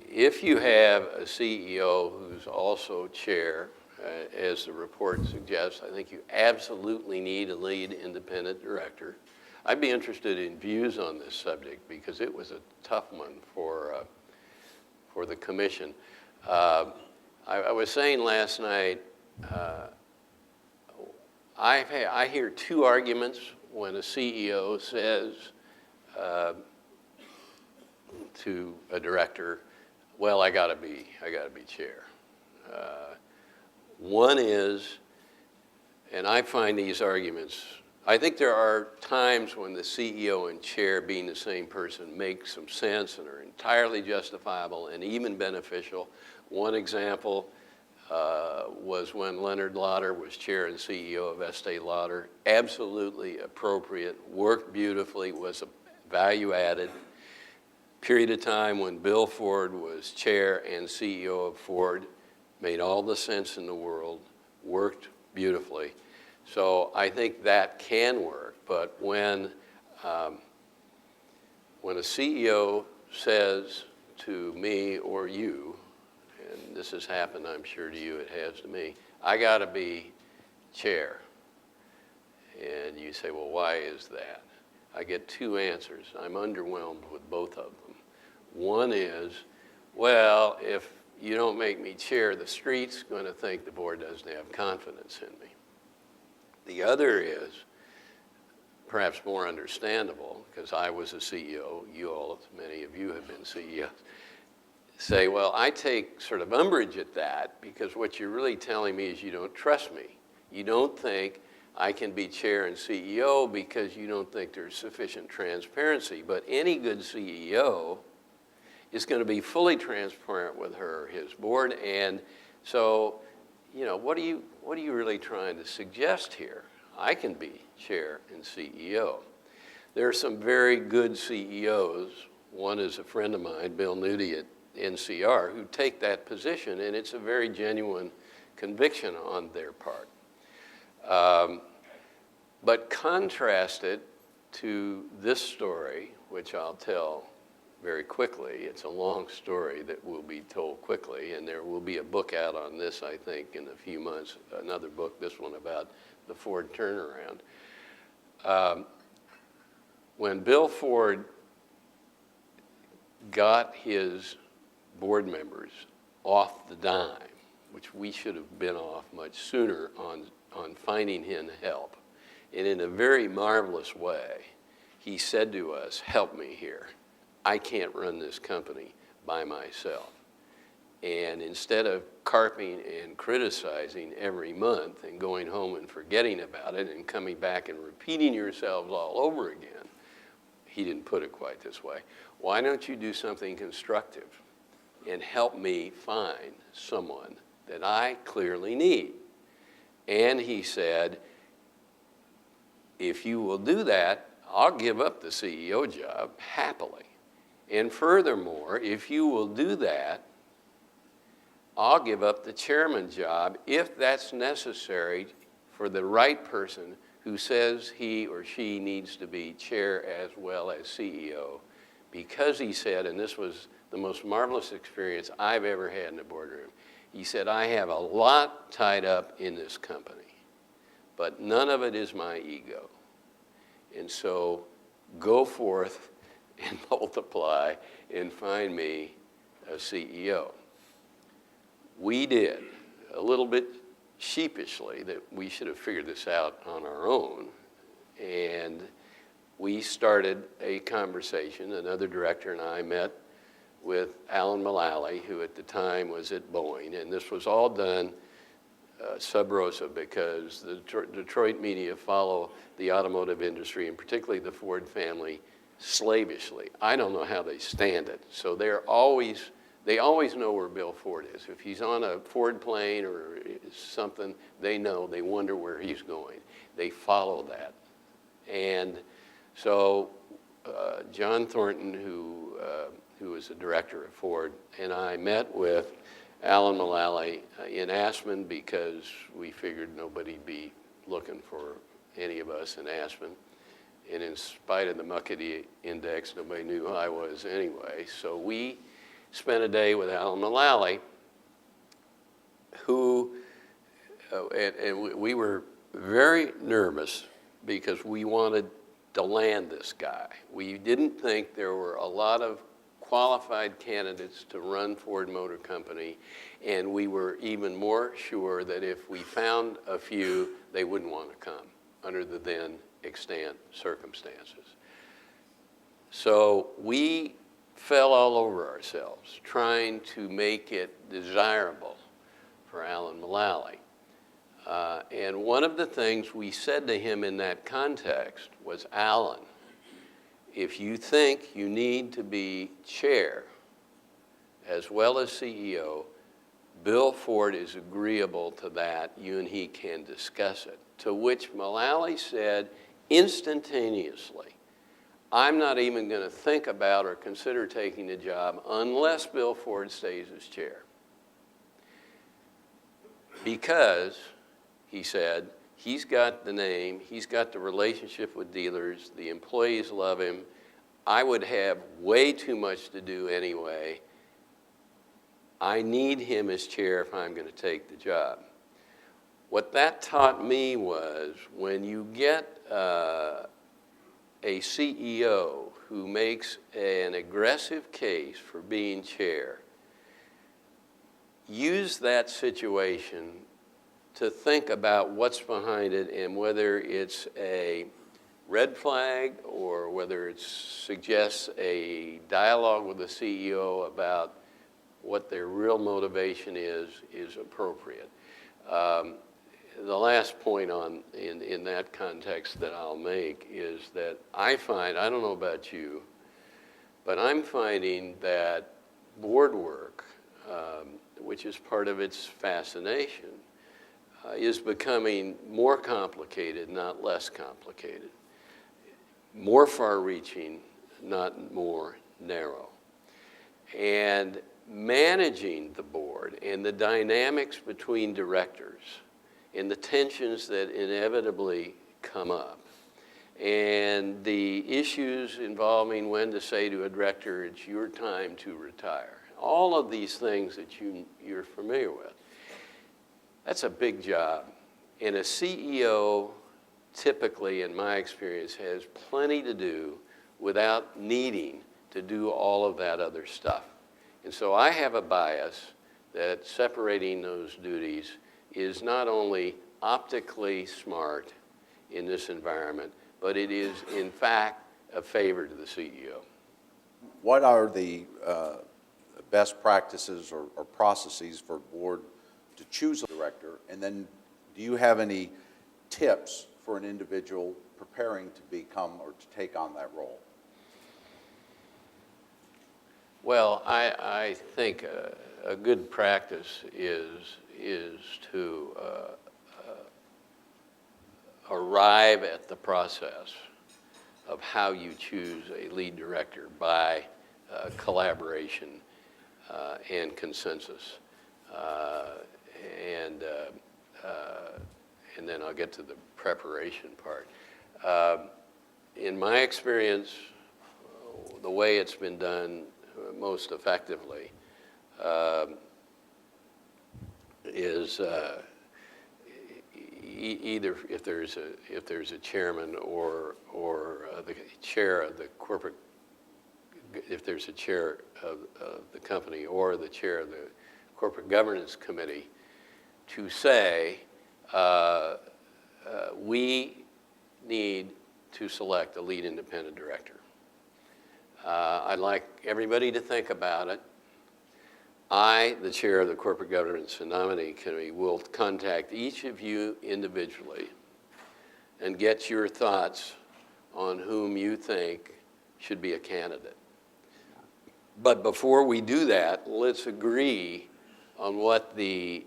If you have a CEO who's also chair, as the report suggests, I think you absolutely need a lead independent director. I'd be interested in views on this subject because it was a tough one for the commission. I was saying last night, I hear two arguments when a CEO says to a director, well, I gotta be chair. One is, and I find these arguments, I think there are times when the CEO and chair being the same person make some sense and are entirely justifiable and even beneficial. One example was when Leonard Lauder was chair and CEO of Estée Lauder. Absolutely appropriate, worked beautifully, was a value added. Period of time when Bill Ford was chair and CEO of Ford, made all the sense in the world, worked beautifully. So I think that can work, but when a CEO says to me or you, and this has happened, I'm sure to you, it has to me, I gotta be chair. And you say, well, why is that? I get two answers. I'm underwhelmed with both of them. One is, well, if you don't make me chair, the street's gonna think the board doesn't have confidence in me. The other is, perhaps more understandable, because I was a CEO, you all, many of you have been CEOs, say, well, I take sort of umbrage at that because what you're really telling me is you don't trust me. You don't think I can be chair and CEO because you don't think there's sufficient transparency. But any good CEO is going to be fully transparent with her or his board. And so, you know, what are you really trying to suggest here? I can be chair and CEO. There are some very good CEOs. One is a friend of mine, Bill Nudie at NCR, who take that position, and it's a very genuine conviction on their part. But contrast it to this story, which I'll tell very quickly. It's a long story that will be told quickly, and there will be a book out on this, I think, in a few months, another book, this one about the Ford turnaround. When Bill Ford got his board members off the dime, which we should have been off much sooner on finding him help. And in a very marvelous way, he said to us, help me here. I can't run this company by myself. And instead of carping and criticizing every month and going home and forgetting about it and coming back and repeating yourselves all over again, he didn't put it quite this way. Why don't you do something constructive and help me find someone that I clearly need? And he said, if you will do that, I'll give up the CEO job happily. And furthermore, if you will do that, I'll give up the chairman job if that's necessary for the right person who says he or she needs to be chair as well as CEO. Because he said, and this was the most marvelous experience I've ever had in a boardroom, he said, I have a lot tied up in this company, but none of it is my ego. And so go forth and multiply and find me a CEO. We did, a little bit sheepishly, that we should have figured this out on our own. And we started a conversation. Another director and I met with Alan Mullally, who at the time was at Boeing. And this was all done sub rosa because the Detroit media follow the automotive industry, and particularly the Ford family, slavishly. I don't know how they stand it. So they always know where Bill Ford is. If he's on a Ford plane or something, they know, they wonder where he's going. They follow that. And so John Thornton, who was the director of Ford, and I met with Alan Mullally in Aspen because we figured nobody'd be looking for any of us in Aspen. And in spite of the Muckety Index, nobody knew who I was anyway. So we spent a day with Alan Mullally, who, and we were very nervous because we wanted to land this guy. We didn't think there were a lot of qualified candidates to run Ford Motor Company, and we were even more sure that if we found a few, they wouldn't want to come under the then extant circumstances. So we fell all over ourselves trying to make it desirable for Alan Mullally. And one of the things we said to him in that context was, Alan, if you think you need to be chair as well as CEO, Bill Ford is agreeable to that. You and he can discuss it. To which Mullally said instantaneously, I'm not even going to think about or consider taking the job unless Bill Ford stays as chair. Because, he said, he's got the name, he's got the relationship with dealers, the employees love him. I would have way too much to do anyway. I need him as chair if I'm going to take the job. What that taught me was when you get a CEO who makes an aggressive case for being chair, use that situation to think about what's behind it and whether it's a red flag or whether it suggests a dialogue with the CEO about what their real motivation is appropriate. The last point in that context that I'll make is that I find, I don't know about you, but I'm finding that board work, which is part of its fascination, is becoming more complicated, not less complicated. More far-reaching, not more narrow. And managing the board and the dynamics between directors and the tensions that inevitably come up and the issues involving when to say to a director, it's your time to retire. All of these things that you're familiar with. That's a big job. And a CEO, typically, in my experience, has plenty to do without needing to do all of that other stuff. And so I have a bias that separating those duties is not only optically smart in this environment, but it is in fact a favor to the CEO. What are the best practices or processes for a board to choose a director? And then do you have any tips for an individual preparing to become or to take on that role? Well, I think a good practice is to arrive at the process of how you choose a lead director by collaboration and consensus. And then I'll get to the preparation part. In my experience, the way it's been done most effectively is either if there's a chairman or the chair of the corporate, if there's a chair of the company or the chair of the corporate governance committee, to say we need to select a lead independent director. I'd like everybody to think about it. I, the chair of the Corporate Governance and Nominating Committee, will contact each of you individually and get your thoughts on whom you think should be a candidate. But before we do that, let's agree on what the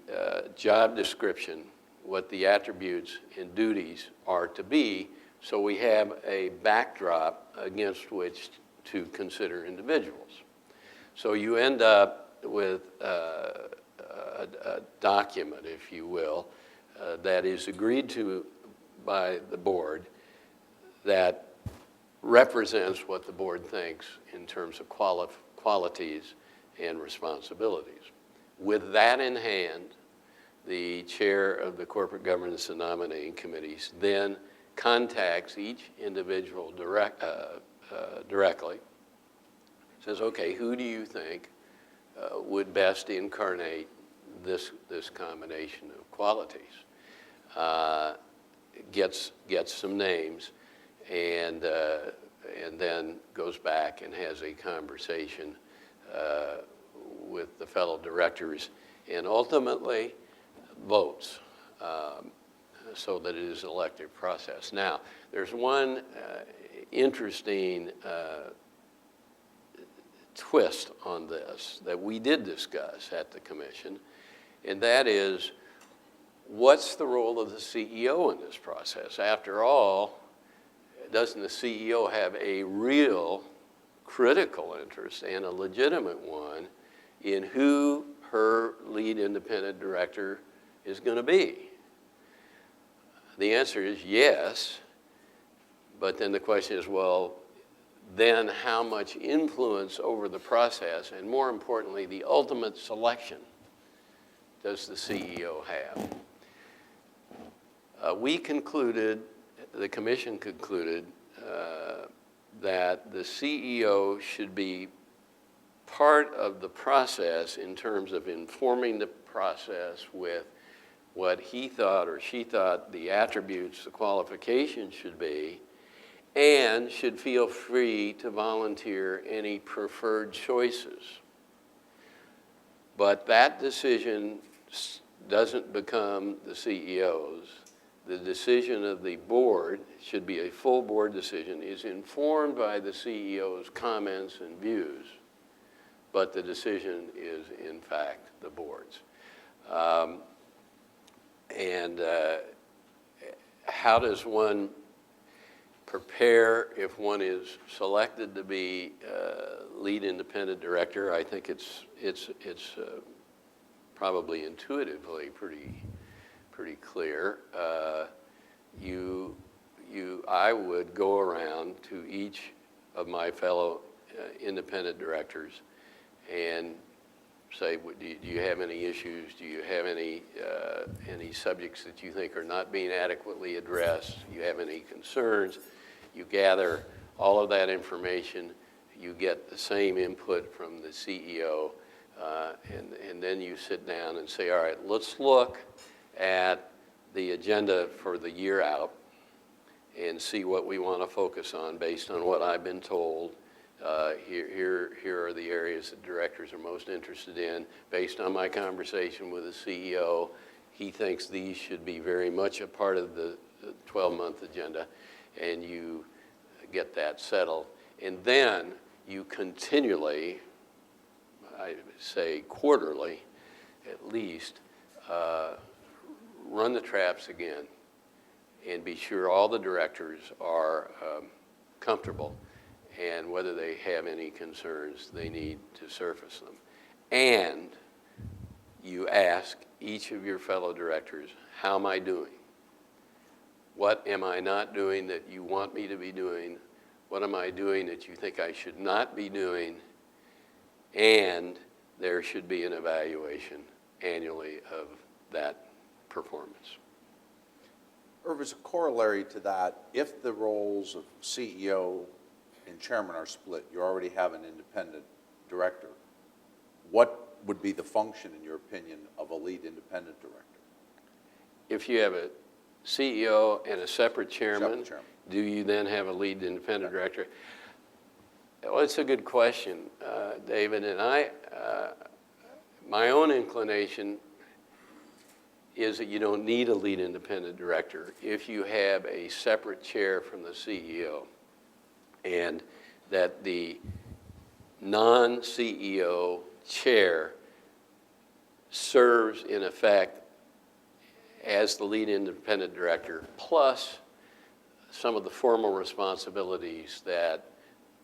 job description, what the attributes and duties are to be, so we have a backdrop against which to consider individuals. So you end up with a document, if you will, that is agreed to by the board that represents what the board thinks in terms of qualities and responsibilities. With that in hand, the chair of the Corporate Governance and Nominating Committees then contacts each individual directly, says, okay, who do you think would best incarnate this combination of qualities? Gets some names, and then goes back and has a conversation with the fellow directors, and ultimately votes so that it is an elective process. Now, there's one interesting twist on this that we did discuss at the commission, and that is, what's the role of the CEO in this process? After all, doesn't the CEO have a real critical interest, and a legitimate one, in who her lead independent director is going to be? The answer is yes, but then the question is, well, then how much influence over the process, and more importantly, the ultimate selection, does the CEO have? We concluded, the commission concluded, that the CEO should be part of the process in terms of informing the process with what he thought or she thought the attributes, the qualifications should be, and should feel free to volunteer any preferred choices. But that decision doesn't become the CEO's. The decision of the board, should be a full board decision, is informed by the CEO's comments and views, but the decision is in fact the board's. How does one prepare if one is selected to be lead independent director? I think it's probably intuitively pretty clear. I would go around to each of my fellow independent directors and say, do you have any issues? Do you have any subjects that you think are not being adequately addressed? Do you have any concerns? You gather all of that information. You get the same input from the CEO. and then you sit down and say, all right, let's look at the agenda for the year out and see what we want to focus on based on what I've been told. Here are the areas that directors are most interested in. Based on my conversation with the CEO, he thinks these should be very much a part of the 12-month agenda, and you get that settled. And then you continually, I say quarterly at least, run the traps again and be sure all the directors are comfortable, and whether they have any concerns, they need to surface them. And you ask each of your fellow directors, how am I doing? What am I not doing that you want me to be doing? What am I doing that you think I should not be doing? And there should be an evaluation annually of that performance. Irv, as a corollary to that, if the roles of CEO and chairman are split, you already have an independent director, what would be the function, in your opinion, of a lead independent director? If you have a CEO and a separate chairman, Separate chairman. do you then have a lead independent director? Well, it's a good question, David, and my own inclination is that you don't need a lead independent director if you have a separate chair from the CEO, and that the non-CEO chair serves, in effect, as the lead independent director, plus some of the formal responsibilities that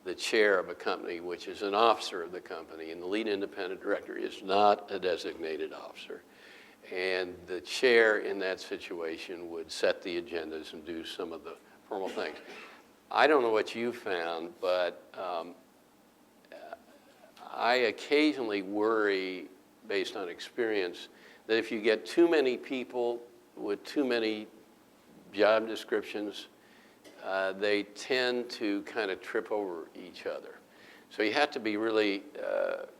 the chair of a company, which is an officer of the company, and the lead independent director is not a designated officer. And the chair in that situation would set the agendas and do some of the formal things. I don't know what you found, but I occasionally worry, based on experience, that if you get too many people with too many job descriptions, they tend to kind of trip over each other. So you have to be really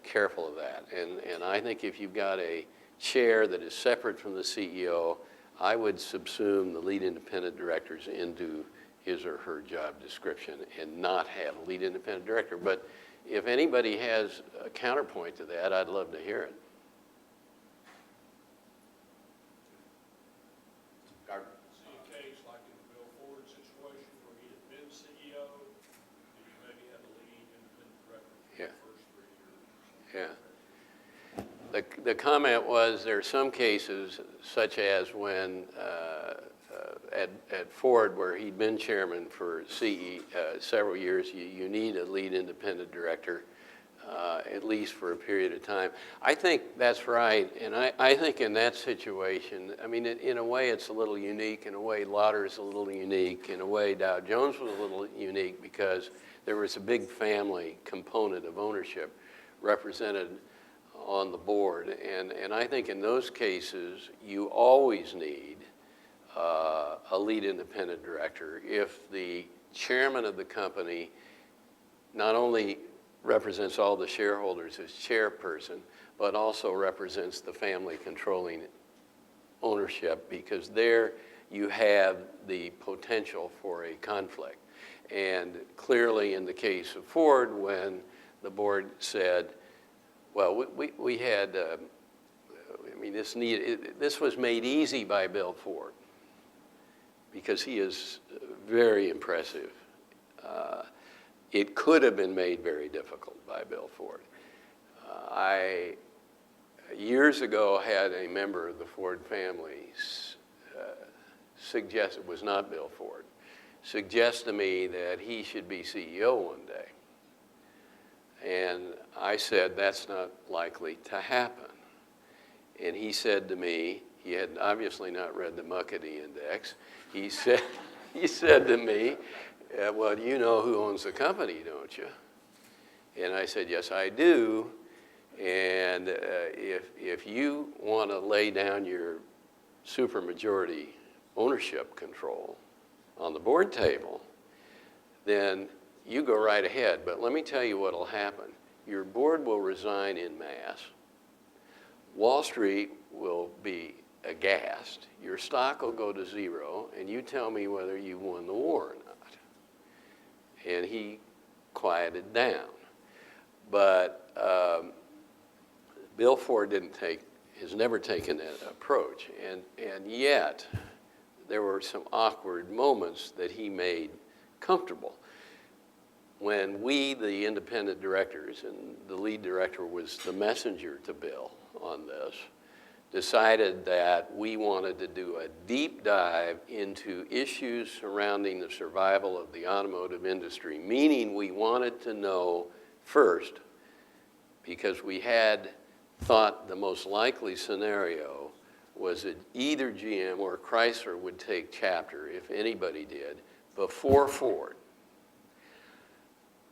careful of that. And I think if you've got a chair that is separate from the CEO, I would subsume the lead independent directors into his or her job description and not have a lead independent director. But if anybody has a counterpoint to that, I'd love to hear it. See a case like in the Bill Ford situation where he had been CEO, did you maybe have a lead independent director for the first 3 years? Yeah. The comment was there are some cases, such as when at Ford, where he'd been chairman for several years, you need a lead independent director, at least for a period of time. I think that's right, and I think in that situation, I mean, in a way it's a little unique, in a way Lauder is a little unique, in a way Dow Jones was a little unique because there was a big family component of ownership represented on the board, and I think in those cases you always need a lead independent director if the chairman of the company not only represents all the shareholders as chairperson, but also represents the family controlling ownership, because there you have the potential for a conflict. And clearly in the case of Ford, when the board said, well, we had, I mean, this was made easy by Bill Ford because he is very impressive. It could have been made very difficult by Bill Ford. I, years ago, had a member of the Ford family suggest, it was not Bill Ford, suggest to me that he should be CEO one day. And I said, that's not likely to happen. And he said to me, he had obviously not read the Hockaday Index, he said to me, well, you know who owns the company, don't you? And I said, yes, I do. And if you want to lay down your supermajority ownership control on the board table, then you go right ahead. But let me tell you what will happen. Your board will resign en masse, Wall Street will be aghast. Your stock will go to zero, and you tell me whether you won the war or not. And he quieted down. But Bill Ford has never taken that approach. And yet, there were some awkward moments that he made comfortable. When we, the independent directors, and the lead director was the messenger to Bill on this, decided that we wanted to do a deep dive into issues surrounding the survival of the automotive industry, meaning we wanted to know first, because we had thought the most likely scenario was that either GM or Chrysler would take chapter, if anybody did, before Ford.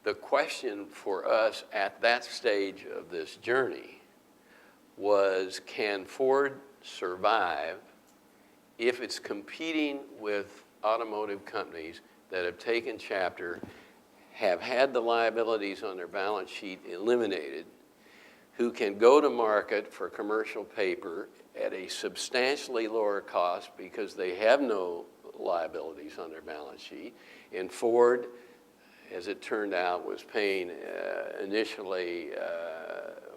The question for us at that stage of this journey was, can Ford survive if it's competing with automotive companies that have taken chapter, have had the liabilities on their balance sheet eliminated, who can go to market for commercial paper at a substantially lower cost because they have no liabilities on their balance sheet. And Ford, as it turned out, was paying initially,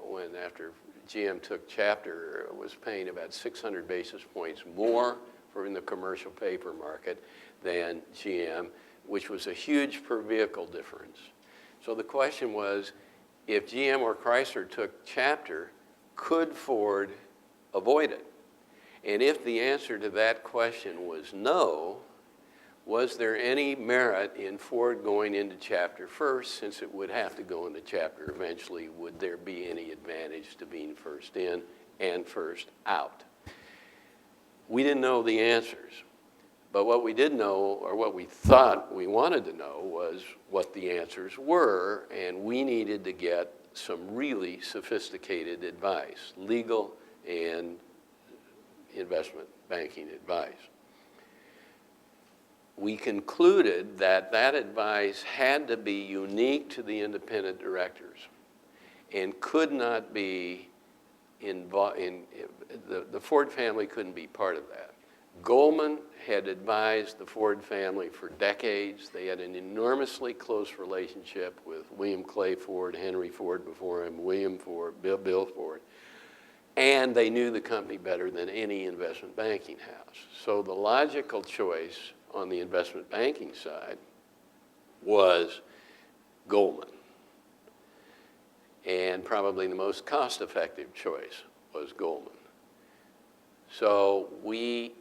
when after GM took chapter, was paying about 600 basis points more for in the commercial paper market than GM, which was a huge per vehicle difference. So the question was, if GM or Chrysler took chapter, could Ford avoid it? And if the answer to that question was no, was there any merit in Ford going into chapter first, since it would have to go into chapter eventually? Would there be any advantage to being first in and first out? We didn't know the answers. But what we did know, or what we thought we wanted to know, was what the answers were, and we needed to get some really sophisticated advice, legal and investment banking advice. We concluded that that advice had to be unique to the independent directors and could not be involved in, the Ford family couldn't be part of that. Goldman had advised the Ford family for decades. They had an enormously close relationship with William Clay Ford, Henry Ford before him, William Ford, Bill Ford. And they knew the company better than any investment banking house. So the logical choice on the investment banking side was Goldman. And probably the most cost-effective choice was Goldman. So we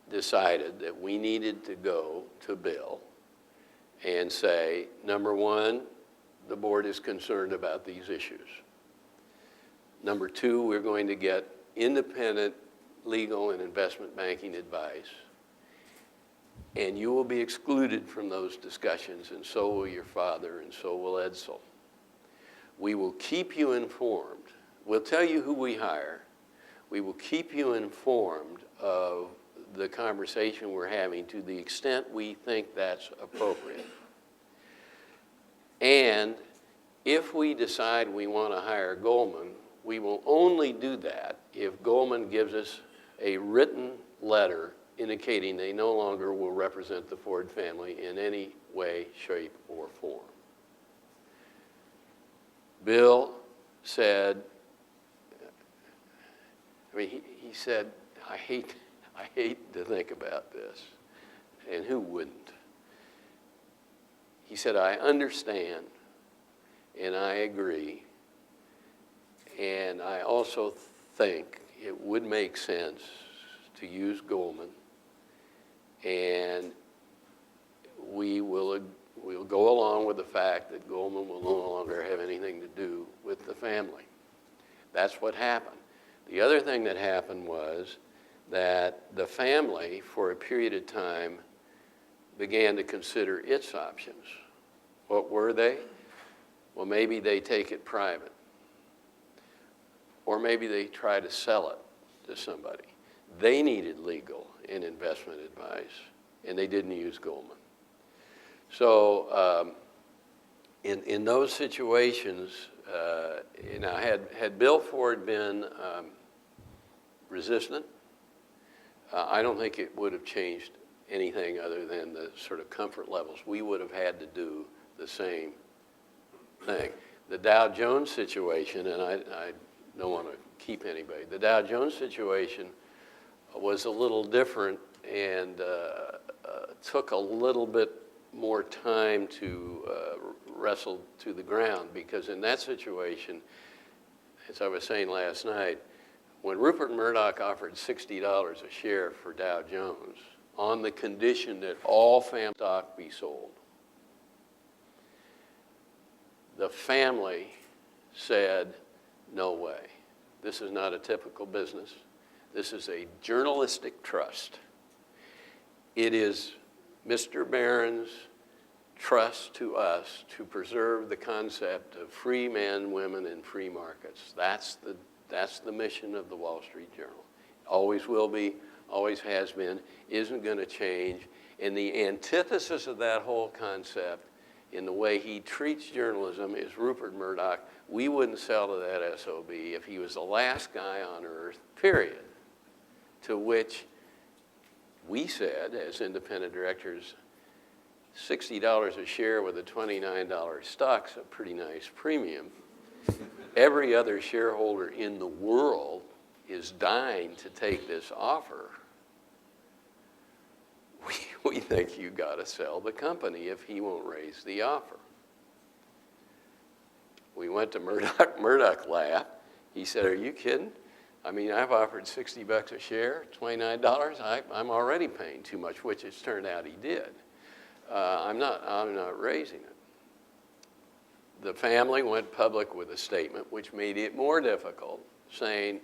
decided that we needed to go to Bill and say, number one, the board is concerned about these issues. Number two, we're going to get independent legal and investment banking advice, and you will be excluded from those discussions, and so will your father, and so will Edsel. We will keep you informed. We'll tell you who we hire. We will keep you informed of the conversation we're having to the extent we think that's appropriate. And if we decide we want to hire Goldman, we will only do that if Goldman gives us a written letter indicating they no longer will represent the Ford family in any way, shape, or form. Bill said, he said, I hate to think about this, and who wouldn't? He said, I understand, and I agree, and I also think it would make sense to use Goldman, and we'll go along with the fact that Goldman will no longer have anything to do with the family. That's what happened. The other thing that happened was that the family, for a period of time, began to consider its options. What were they? Well, maybe they take it private. Or maybe they try to sell it to somebody. They needed legal and investment advice, and they didn't use Goldman. So in those situations, had Bill Ford been resistant. I don't think it would have changed anything other than the sort of comfort levels. We would have had to do the same thing. The Dow Jones situation, and I don't want to keep anybody, the Dow Jones situation was a little different and took a little bit more time to wrestle to the ground, because in that situation, as I was saying last night, when Rupert Murdoch offered $60 a share for Dow Jones on the condition that all family stock be sold, the family said, no way. This is not a typical business. This is a journalistic trust. It is Mr. Barron's trust to us to preserve the concept of free men, women, and free markets. That's the mission of the Wall Street Journal. Always will be, always has been, isn't going to change. And the antithesis of that whole concept in the way he treats journalism is Rupert Murdoch. We wouldn't sell to that SOB if he was the last guy on earth, period. To which we said, as independent directors, $60 a share with a $29 stock's a pretty nice premium. Every other shareholder in the world is dying to take this offer. We think you got to sell the company if he won't raise the offer. We went to Murdoch. Murdoch laughed. He said, are you kidding? I mean, I've offered $60 a share, $29. I'm already paying too much, which it's turned out he did. I'm not raising it. The family went public with a statement which made it more difficult, saying,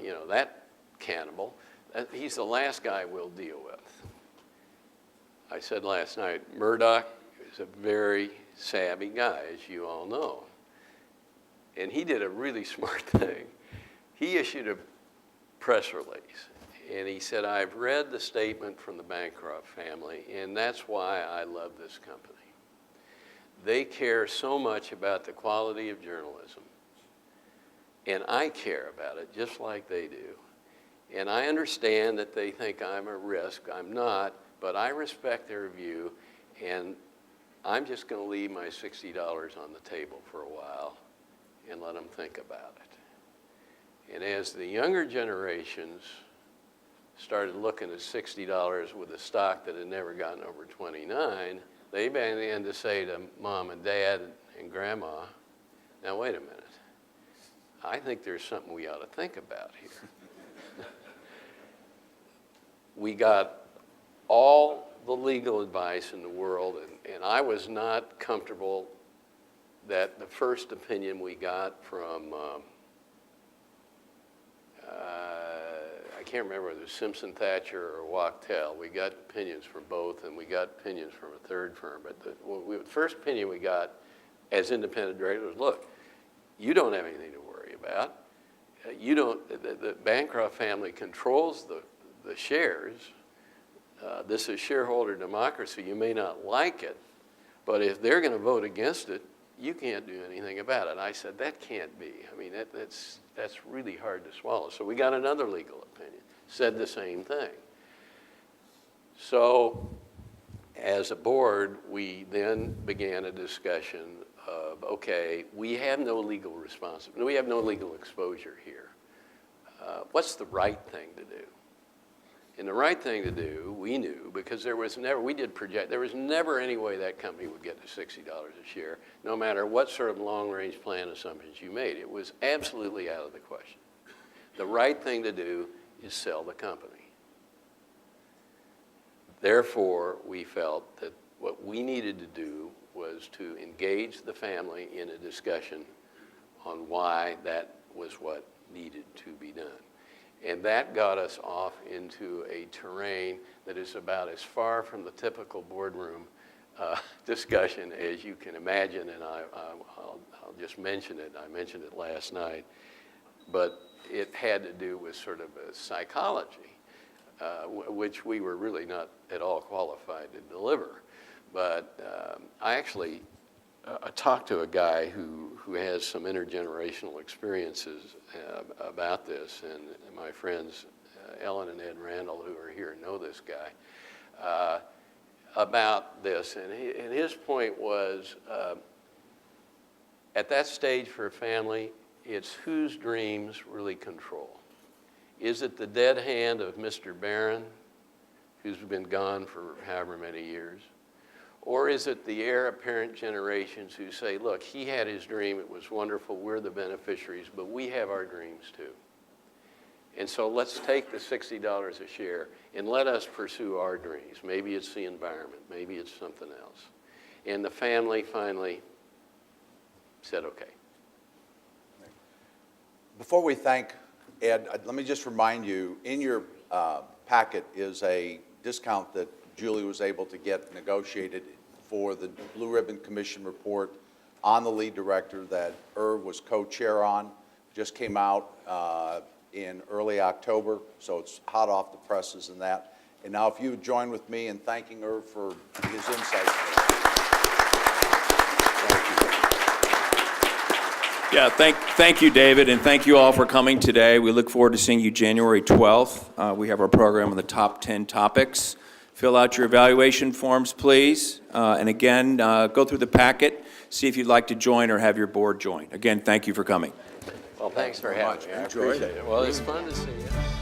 you know, that cannibal, he's the last guy we'll deal with. I said last night, Murdoch is a very savvy guy, as you all know. And he did a really smart thing. He issued a press release, and he said, I've read the statement from the Bancroft family, and that's why I love this company. They care so much about the quality of journalism, and I care about it just like they do. And I understand that they think I'm a risk. I'm not, but I respect their view, and I'm just going to leave my $60 on the table for a while and let them think about it. And as the younger generations started looking at $60 with a stock that had never gotten over 29, they began to say to mom and dad and grandma, now wait a minute, I think there's something we ought to think about here. We got all the legal advice in the world, and I was not comfortable that the first opinion we got from, I can't remember whether it was Simpson Thatcher or Wachtell. We got opinions from both, and we got opinions from a third firm. But the first opinion we got as independent directors was, look, you don't have anything to worry about. You don't, the Bancroft family controls the shares. This is shareholder democracy. You may not like it, but if they're going to vote against it, you can't do anything about it. I said, that can't be. I mean, that's really hard to swallow. So we got another legal opinion, said the same thing. So as a board, we then began a discussion of, okay, we have no legal responsibility. We have no legal exposure here. What's the right thing to do? And the right thing to do, we knew, because there was never any way that company would get to $60 a share, no matter what sort of long-range plan assumptions you made. It was absolutely out of the question. The right thing to do is sell the company. Therefore, we felt that what we needed to do was to engage the family in a discussion on why that was what needed to be done. And that got us off into a terrain that is about as far from the typical boardroom discussion as you can imagine, and I'll just mention it. I mentioned it last night. But it had to do with sort of a psychology, which we were really not at all qualified to deliver. But I actually talk to a guy who has some intergenerational experiences about this, and my friends Ellen and Ed Randall, who are here, know this guy, about this. And his point was, at that stage for a family, it's whose dreams really control. Is it the dead hand of Mr. Barron, who's been gone for however many years? Or is it the heir apparent generations who say, look, he had his dream, it was wonderful, we're the beneficiaries, but we have our dreams too. And so let's take the $60 a share and let us pursue our dreams. Maybe it's the environment, maybe it's something else. And the family finally said, okay. Before we thank Ed, let me just remind you, in your packet is a discount that Julie was able to get negotiated for the Blue Ribbon Commission report on the lead director that Irv was co-chair on. Just came out in early October, so it's hot off the presses and that. And now if you would join with me in thanking Irv for his insights. Yeah, thank you, David, and thank you all for coming today. We look forward to seeing you January 12th. We have our program on the top 10 topics. Fill out your evaluation forms, please. And again, go through the packet, see if you'd like to join or have your board join. Again, thank you for coming. Well, thanks for having me. I appreciate it. Well, it's fun to see you.